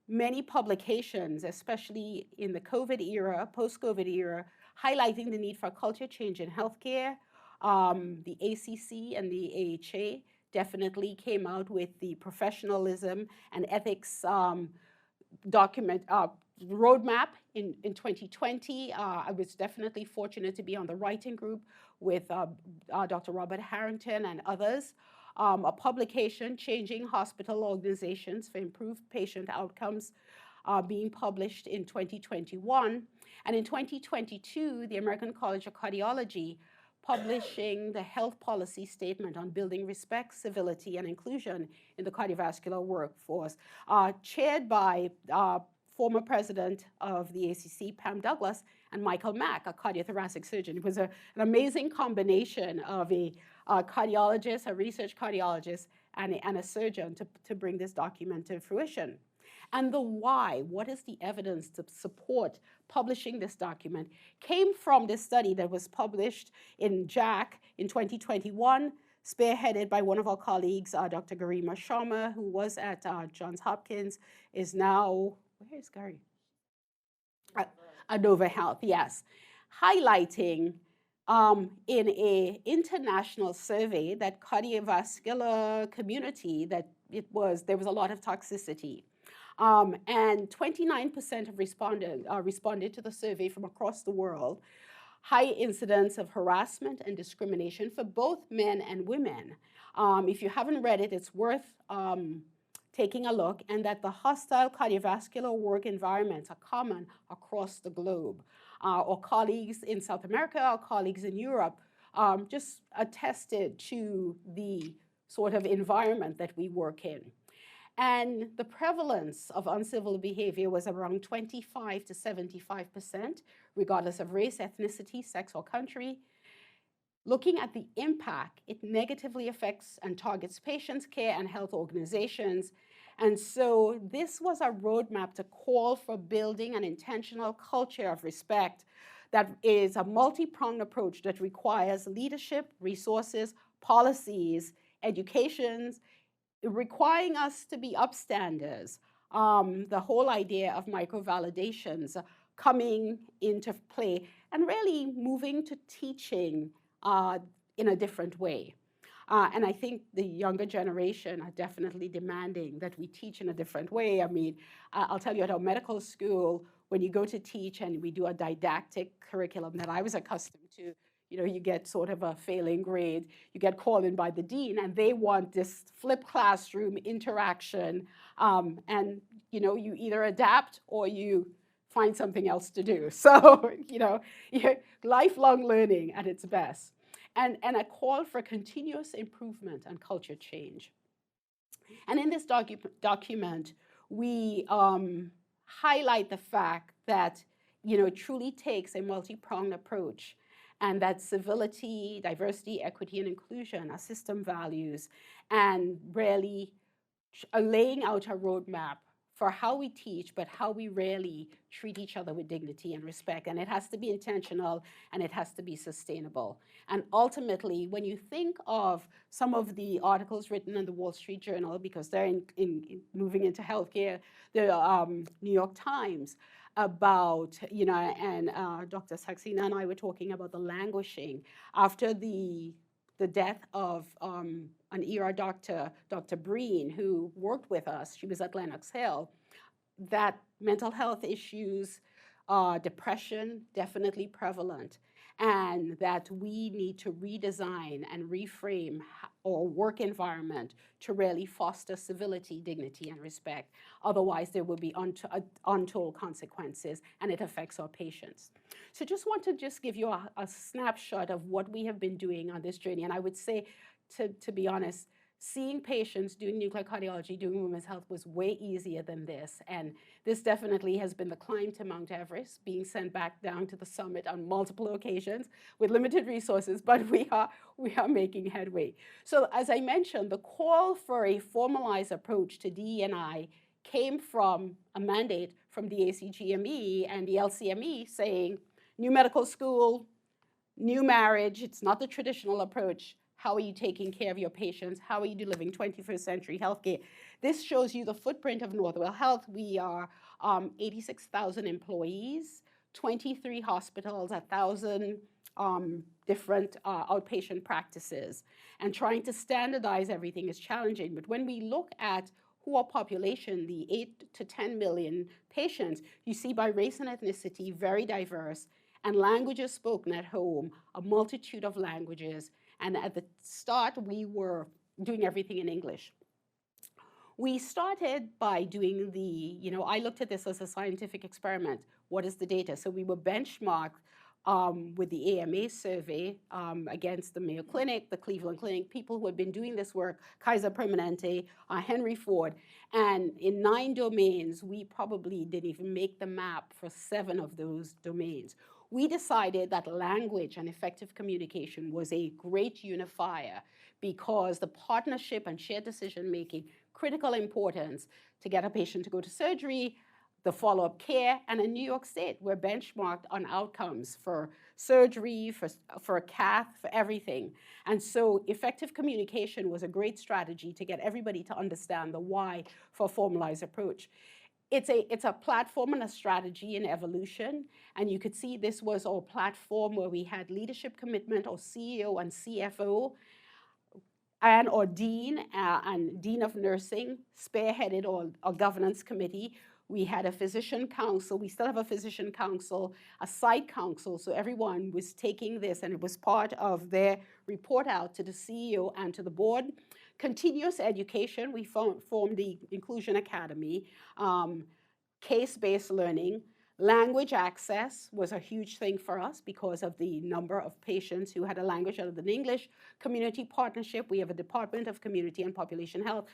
many publications, especially in the COVID era, post-COVID era, highlighting the need for culture change in healthcare. The ACC and the AHA definitely came out with the professionalism and ethics document roadmap in 2020. I was definitely fortunate to be on the writing group with Dr. Robert Harrington and others. A publication, Changing Hospital Organizations for Improved Patient Outcomes, being published in 2021. And in 2022, the American College of Cardiology publishing the health policy statement on building respect, civility, and inclusion in the cardiovascular workforce, chaired by former president of the ACC, Pam Douglas, and Michael Mack, a cardiothoracic surgeon. It was an amazing combination of a cardiologist, a research cardiologist, and a surgeon to bring this document to fruition. And the why, what is the evidence to support publishing this document, came from this study that was published in JACC in 2021, spearheaded by one of our colleagues, Dr. Garima Sharma, who was at Johns Hopkins, is now, where is Gary? At Nova Health, yes. Highlighting in an international survey that cardiovascular community, that there was a lot of toxicity. And 29% of respondents responded to the survey from across the world. High incidence of harassment and discrimination for both men and women. If you haven't read it, it's worth taking a look, and that the hostile cardiovascular work environments are common across the globe. Our colleagues in South America, our colleagues in Europe, just attested to the sort of environment that we work in. And the prevalence of uncivil behavior was around 25 to 75%, regardless of race, ethnicity, sex, or country. Looking at the impact, it negatively affects and targets patients, care, and health organizations. And so this was a roadmap to call for building an intentional culture of respect that is a multi-pronged approach that requires leadership, resources, policies, educations, requiring us to be upstanders. The whole idea of micro-validations coming into play and really moving to teaching in a different way. And I think the younger generation are definitely demanding that we teach in a different way. I mean, I'll tell you, at our medical school, when you go to teach and we do a didactic curriculum that I was accustomed to, you know, you get sort of a failing grade, you get called in by the dean, and they want this flipped classroom interaction. And, you know, you either adapt or you find something else to do. So, you know, lifelong learning at its best. And a call for continuous improvement and culture change. And in this document, we highlight the fact that, you know, it truly takes a multi-pronged approach, and that civility, diversity, equity, and inclusion are system values, and really laying out a roadmap for how we teach, but how we really treat each other with dignity and respect. And it has to be intentional, and it has to be sustainable. And ultimately, when you think of some of the articles written in the Wall Street Journal, because they're moving into healthcare, the New York Times, about, you know, and Dr. Saxena and I were talking about the languishing after the death of an ER doctor, Dr. Breen, who worked with us. She was at Lenox Hill. That mental health issues, depression, definitely prevalent, and that we need to redesign and reframe our work environment to really foster civility, dignity, and respect. Otherwise, there will be untold consequences, and it affects our patients. So just want to give you a snapshot of what we have been doing on this journey. And I would say, to be honest, seeing patients doing nuclear cardiology, doing women's health was way easier than this. And this definitely has been the climb to Mount Everest, being sent back down to the summit on multiple occasions with limited resources, but we are making headway. So as I mentioned, the call for a formalized approach to DE&I came from a mandate from the ACGME and the LCME saying, new medical school, new marriage, it's not the traditional approach. How are you taking care of your patients? How are you delivering 21st century healthcare? This shows you the footprint of Northwell Health. We are 86,000 employees, 23 hospitals, 1,000 different outpatient practices. And trying to standardize everything is challenging. But when we look at who our population, the 8 to 10 million patients, you see by race and ethnicity, very diverse, and languages spoken at home, a multitude of languages. And at the start, we were doing everything in English. We started by doing I looked at this as a scientific experiment. What is the data? So we were benchmarked with the AMA survey against the Mayo Clinic, the Cleveland Clinic, people who had been doing this work, Kaiser Permanente, Henry Ford. And in 9 domains, we probably didn't even make the map for 7 of those domains. We decided that language and effective communication was a great unifier because the partnership and shared decision-making, critical importance to get a patient to go to surgery, the follow-up care, and in New York State, we're benchmarked on outcomes for surgery, for a cath, for everything. And so effective communication was a great strategy to get everybody to understand the why for a formalized approach. It's a platform and a strategy in evolution, and you could see this was our platform where we had leadership commitment, or CEO and CFO, and or dean and dean of nursing spearheaded our governance committee. We had a physician council. We still have a physician council, a site council. So everyone was taking this, and it was part of their report out to the CEO and to the board. Continuous education. We formed the Inclusion Academy. Case-based learning. Language access was a huge thing for us because of the number of patients who had a language other than English. Community partnership. We have a Department of Community and Population Health.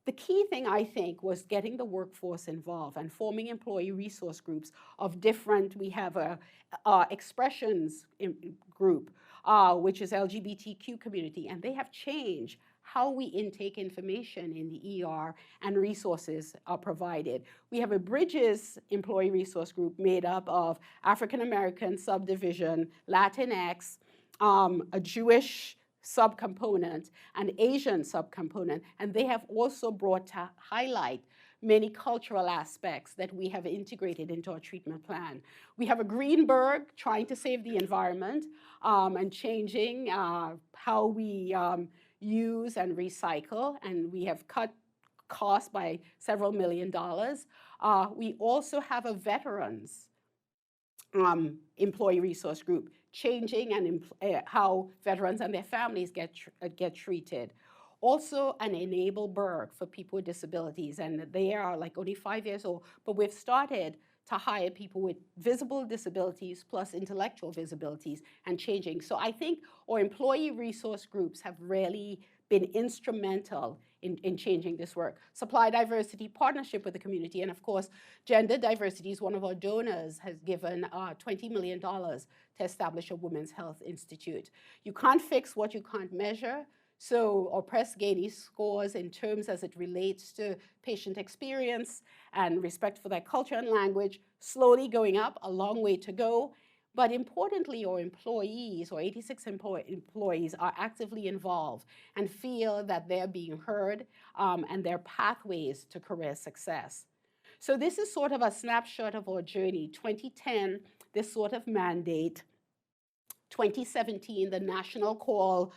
The key thing, I think, was getting the workforce involved and forming employee resource groups of different. We have a expressions group, which is LGBTQ community, and they have changed how we intake information in the ER, and resources are provided. We have a Bridges employee resource group made up of African American subdivision, Latinx, a Jewish subcomponent, an Asian subcomponent, and they have also brought to highlight many cultural aspects that we have integrated into our treatment plan. We have a Greenberg trying to save the environment and changing how we use and recycle, and we have cut costs by several $1 million. We also have a veterans employee resource group, changing and how veterans and their families get treated. Also an Enable Berg for people with disabilities, and they are like only 5 years old, but we've started to hire people with visible disabilities plus intellectual disabilities and changing. So I think our employee resource groups have really been instrumental in changing this work. Supply diversity, partnership with the community, and of course, gender diversity is one of our donors, has given $20 million to establish a Women's Health Institute. You can't fix what you can't measure. So our Press-Ganey scores in terms as it relates to patient experience and respect for their culture and language, slowly going up, a long way to go. But importantly, our employees, or 86 employees, are actively involved and feel that they're being heard and their pathways to career success. So this is sort of a snapshot of our journey. 2010, this sort of mandate. 2017, the national call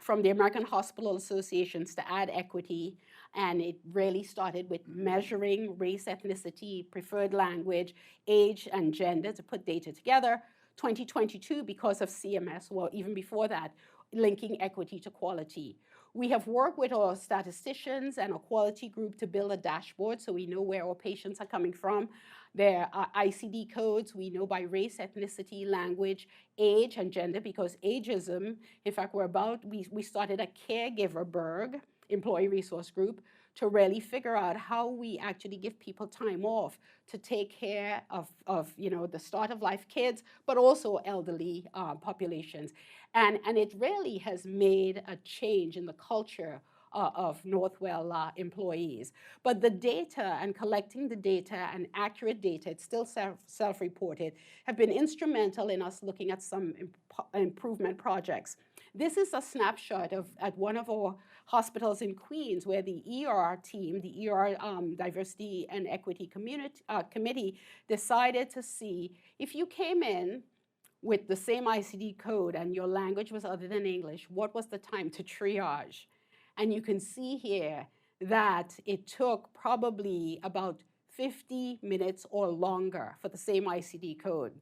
from the American Hospital Associations to add equity, and it really started with measuring race, ethnicity, preferred language, age, and gender to put data together. 2022, because of CMS, well, even before that, linking equity to quality. We have worked with our statisticians and a quality group to build a dashboard so we know where our patients are coming from. There are ICD codes, we know by race, ethnicity, language, age, and gender, because ageism, in fact, we started a caregiver Berg, employee resource group, to really figure out how we actually give people time off to take care of the start of life kids, but also elderly populations. And it really has made a change in the culture of Northwell employees. But the data and collecting the data and accurate data, it's still self-reported, have been instrumental in us looking at some improvement projects. This is a snapshot of at one of our hospitals in Queens, where the ER team, the ER Diversity and Equity Committee, decided to see if you came in with the same ICD code and your language was other than English, what was the time to triage? And you can see here that it took probably about 50 minutes or longer for the same ICD code.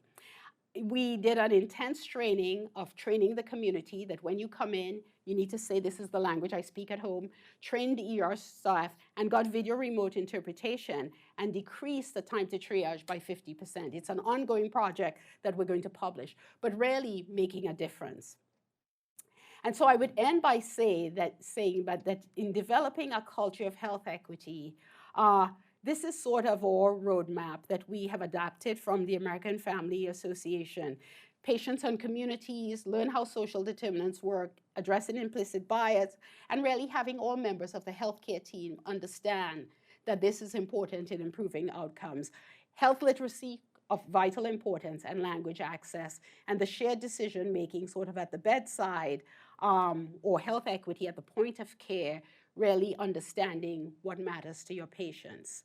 We did an intense training of training the community that when you come in, you need to say, this is the language I speak at home, trained the ER staff, and got video remote interpretation and decreased the time to triage by 50%. It's an ongoing project that we're going to publish, but really making a difference. And so I would end by saying that in developing a culture of health equity, this is sort of our roadmap that we have adapted from the American Family Association. Patients and communities, learn how social determinants work, addressing implicit bias, and really having all members of the healthcare team understand that this is important in improving outcomes. Health literacy of vital importance, and language access, and the shared decision-making sort of at the bedside, or health equity at the point of care, really understanding what matters to your patients.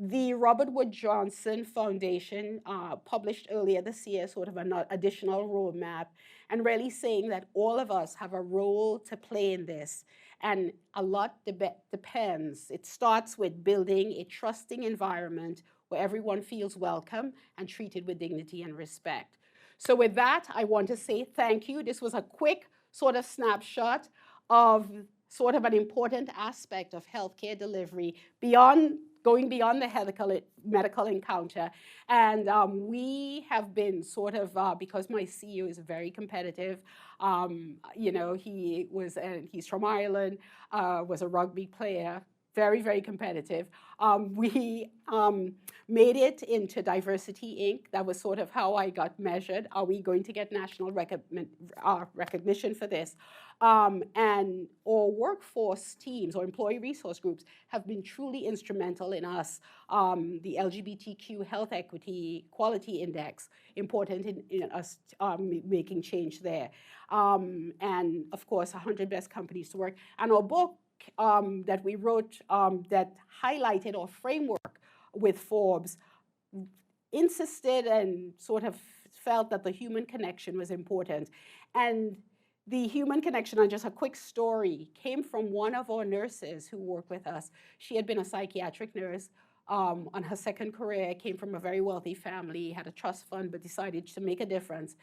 The Robert Wood Johnson Foundation published earlier this year sort of an additional roadmap, and really saying that all of us have a role to play in this. And a lot depends. It starts with building a trusting environment where everyone feels welcome and treated with dignity and respect. So with that, I want to say thank you. This was a quick sort of snapshot of sort of an important aspect of healthcare delivery going beyond the medical encounter. And we have been sort of, because my CEO is very competitive, you know, he's from Ireland, was a rugby player, very, very competitive. We made it into Diversity Inc. That was sort of how I got measured. Are we going to get national recognition for this? And our workforce teams or employee resource groups have been truly instrumental in us. The LGBTQ Health Equity Quality Index, important in us making change there. And of course, 100 Best Companies to Work. And our book that we wrote that highlighted our framework with Forbes insisted and sort of felt that the human connection was important. And the human connection, and just a quick story, came from one of our nurses who worked with us. She had been a psychiatric nurse on her second career, came from a very wealthy family, had a trust fund, but decided to make a difference.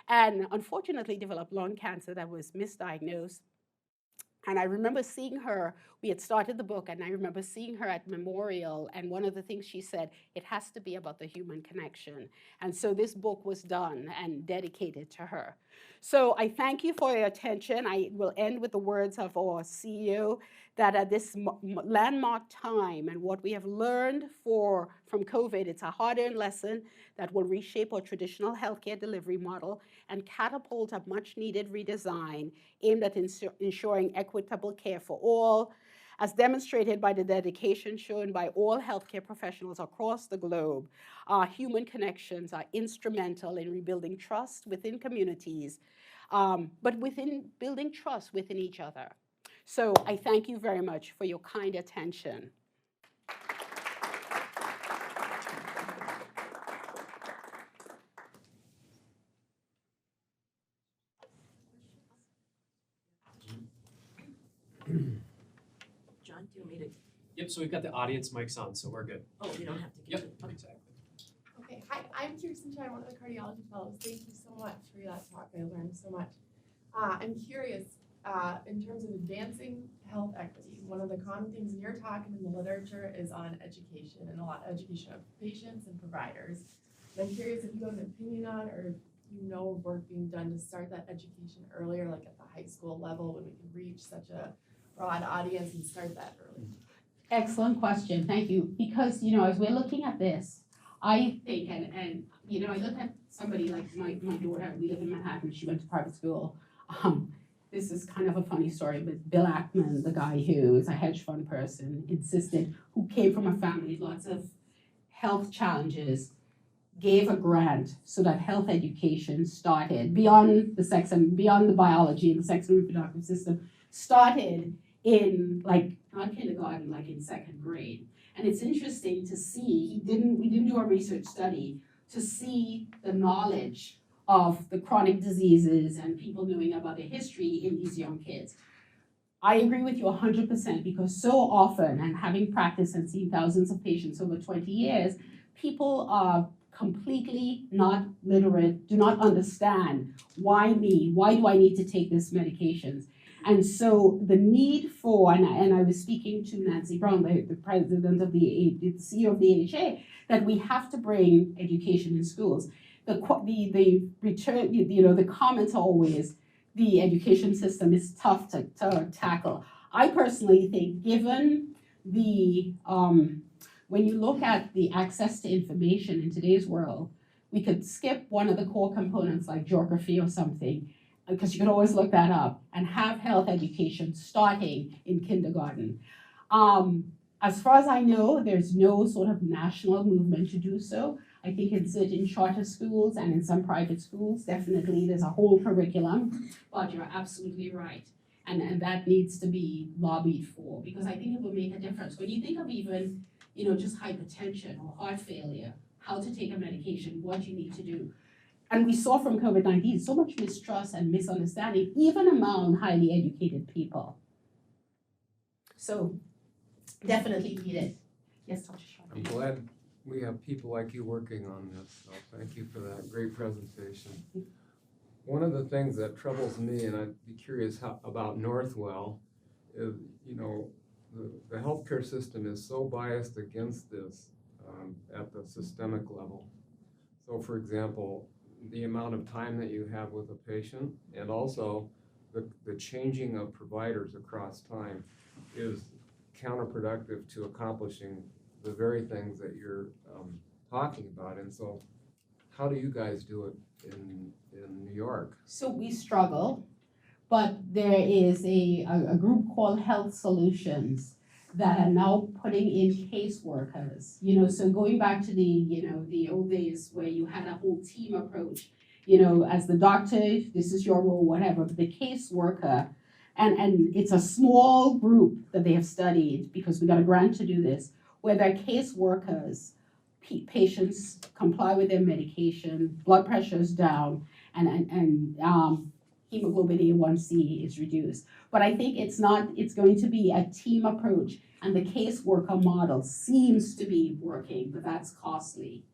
And unfortunately developed lung cancer that was misdiagnosed. And I remember seeing her, we had started the book, and I remember seeing her at Memorial, and one of the things she said, it has to be about the human connection. And so this book was done and dedicated to her. So I thank you for your attention. I will end with the words of our CEO, that at this landmark time and what we have learned from COVID, it's a hard-earned lesson that will reshape our traditional healthcare delivery model and catapult a much-needed redesign aimed at ensuring equitable care for all, as demonstrated by the dedication shown by all healthcare professionals across the globe. Human connections are instrumental in rebuilding trust within communities, but within building trust within each other. So I thank you very much for your kind attention. John, do you want me to? Yep, so we've got the audience mics on, so we're good. Oh, you don't have to. Yep, exactly. Okay, hi, I'm Kirsten Chai, one of the cardiology fellows. Thank you so much for that talk. I learned so much. I'm curious, in terms of advancing health equity, one of the common things in your talk and in the literature is on education, and a lot of education of patients and providers. And I'm curious if you have an opinion on, or you know of work being done to start that education earlier, like at the high school level, when we can reach such a broad audience and start that early. Excellent question, thank you. Because, you know, as we're looking at this, I think, and you know, I look at somebody like my daughter, we live in Manhattan, she went to private school. This is kind of a funny story, but Bill Ackman, the guy who is a hedge fund person, who came from a family with lots of health challenges, gave a grant so that health education started beyond the sex and beyond the biology and the sex and reproductive system, started in like not kindergarten, like in second grade. And it's interesting to see, we didn't do a research study to see the knowledge of the chronic diseases and people knowing about the history in these young kids. I agree with you 100% because so often, and having practiced and seen thousands of patients over 20 years, people are completely not literate, do not understand why me, why do I need to take this medications? And so the need for, and I was speaking to Nancy Brown, the president of the CEO of the AHA, that we have to bring education in schools. The return, the comments are always, the education system is tough to tackle. I personally think given the, when you look at the access to information in today's world, we could skip one of the core components like geography or something, because you can always look that up, and have health education starting in kindergarten. As far as I know, there's no sort of national movement to do so. I think in certain charter schools and in some private schools, definitely there's a whole curriculum, but you're absolutely right. And that needs to be lobbied for, because I think it will make a difference. When you think of even, just hypertension or heart failure, how to take a medication, what you need to do. And we saw from COVID-19 so much mistrust and misunderstanding, even among highly educated people. So definitely need it. Yes, Dr. Sharp. I'm glad we have people like you working on this, so thank you for that great presentation. One of the things that troubles me, and I'd be curious about Northwell, is, the healthcare system is so biased against this at the systemic level. So for example, the amount of time that you have with a patient, and also the changing of providers across time is counterproductive to accomplishing the very things that you're talking about. And so how do you guys do it in New York? So we struggle, but there is a group called Health Solutions that are now putting in caseworkers. So going back to the old days where you had a whole team approach, as the doctor, this is your role, whatever, but the caseworker, and it's a small group that they have studied because we got a grant to do this, where their caseworkers, patients comply with their medication, blood pressure is down, and hemoglobin A1C is reduced. But I think it's going to be a team approach, and the caseworker model seems to be working, but that's costly.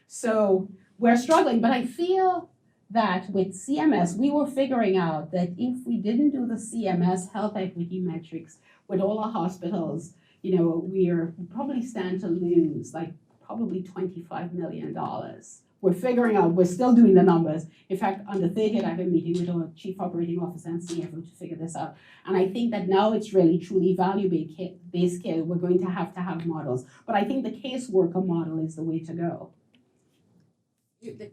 So we're struggling, but I feel that with CMS, we were figuring out that if we didn't do the CMS health equity metrics with all our hospitals, we probably stand to lose like probably $25 million. We're figuring out, we're still doing the numbers. In fact, on the 30th, I have a meeting with our Chief Operating Officer and CFO to figure this out. And I think that now it's really truly value-based care. We're going to have models. But I think the caseworker model is the way to go. The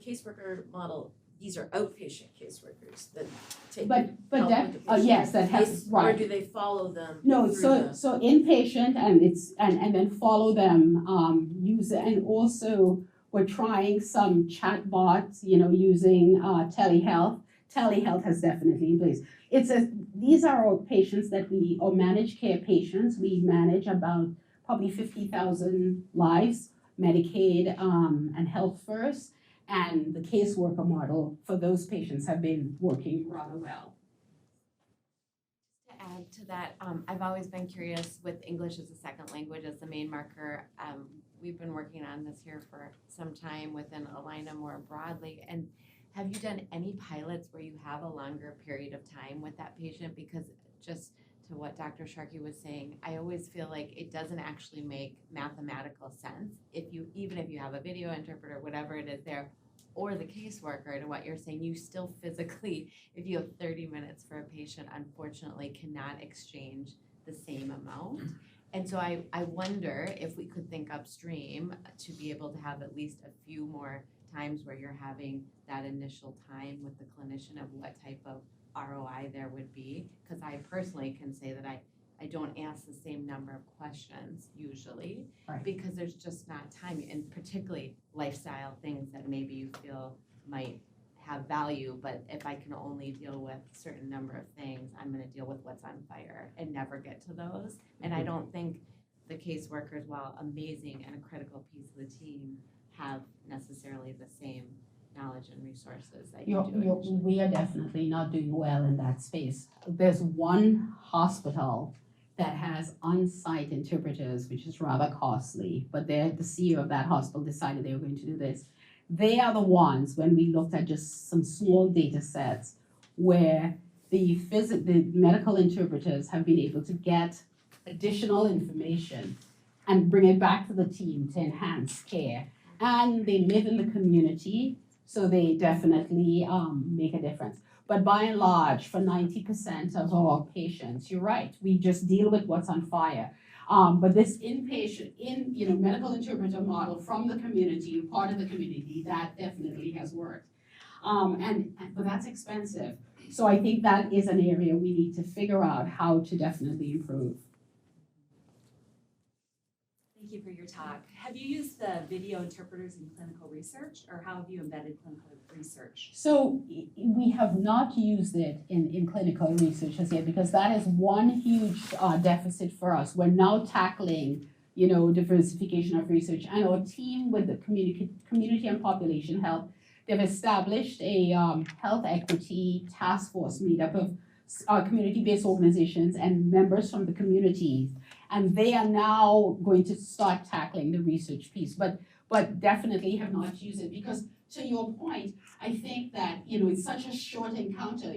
caseworker model, these are outpatient caseworkers that take But help with the patient. yes, that has, right. Or do they follow them? No, through so inpatient and then follow them, and also we're trying some chat bots, using telehealth. Telehealth has definitely in place. These are our patients or managed care patients. We manage about probably 50,000 lives, Medicaid and Health First, and the caseworker model for those patients have been working rather well. To add to that, I've always been curious with English as a second language as the main marker. We've been working on this here for some time within Alina more broadly. And have you done any pilots where you have a longer period of time with that patient? Because just to what Dr. Sharkey was saying, I always feel like it doesn't actually make mathematical sense even if you have a video interpreter, whatever it is there, or the caseworker, to what you're saying, you still physically, if you have 30 minutes for a patient, unfortunately cannot exchange the same amount. And so I wonder if we could think upstream to be able to have at least a few more times where you're having that initial time with the clinician of what type of ROI there would be. Because I personally can say that I I don't ask the same number of questions usually Right. because there's just not time, and particularly lifestyle things that maybe you feel might have value, but if I can only deal with a certain number of things, I'm gonna deal with what's on fire and never get to those. And I don't think the caseworkers, while amazing and a critical piece of the team, have necessarily the same knowledge and resources that you do. We are definitely not doing well in that space. There's one hospital that has on-site interpreters, which is rather costly, but the CEO of that hospital decided they were going to do this. They are the ones, when we looked at just some small data sets, where the medical interpreters have been able to get additional information and bring it back to the team to enhance care. And they live in the community, so they definitely make a difference. But by and large, for 90% of our patients, you're right, we just deal with what's on fire. But this inpatient, medical interpreter model from the community, part of the community, that definitely has worked. But that's expensive. So I think that is an area we need to figure out how to definitely improve. Thank you for your talk. Have you used the video interpreters in clinical research, or how have you embedded clinical research? So we have not used it in clinical research as yet, because that is one huge deficit for us. We're now tackling, diversification of research, and our team with the community and population health, they've established a health equity task force made up of community-based organizations and members from the communities. And they are now going to start tackling the research piece, but definitely have not used it, because to your point, I think that, it's such a short encounter,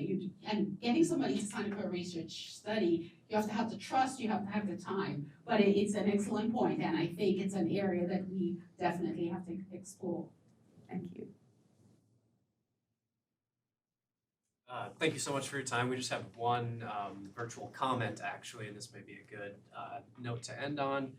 and getting somebody to sign up for a research study, you have to have the trust, you have to have the time, but it's an excellent point, and I think it's an area that we definitely have to explore. Thank you. Thank you so much for your time. We just have one virtual comment, actually, and this may be a good note to end on.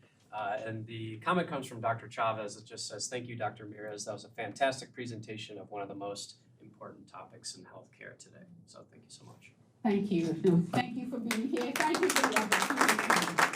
And the comment comes from Dr. Chavez. It just says, "Thank you, Dr. Mieres. That was a fantastic presentation of one of the most important topics in healthcare today." So thank you so much. Thank you. No, thank you for being here. Thank you for the opportunity.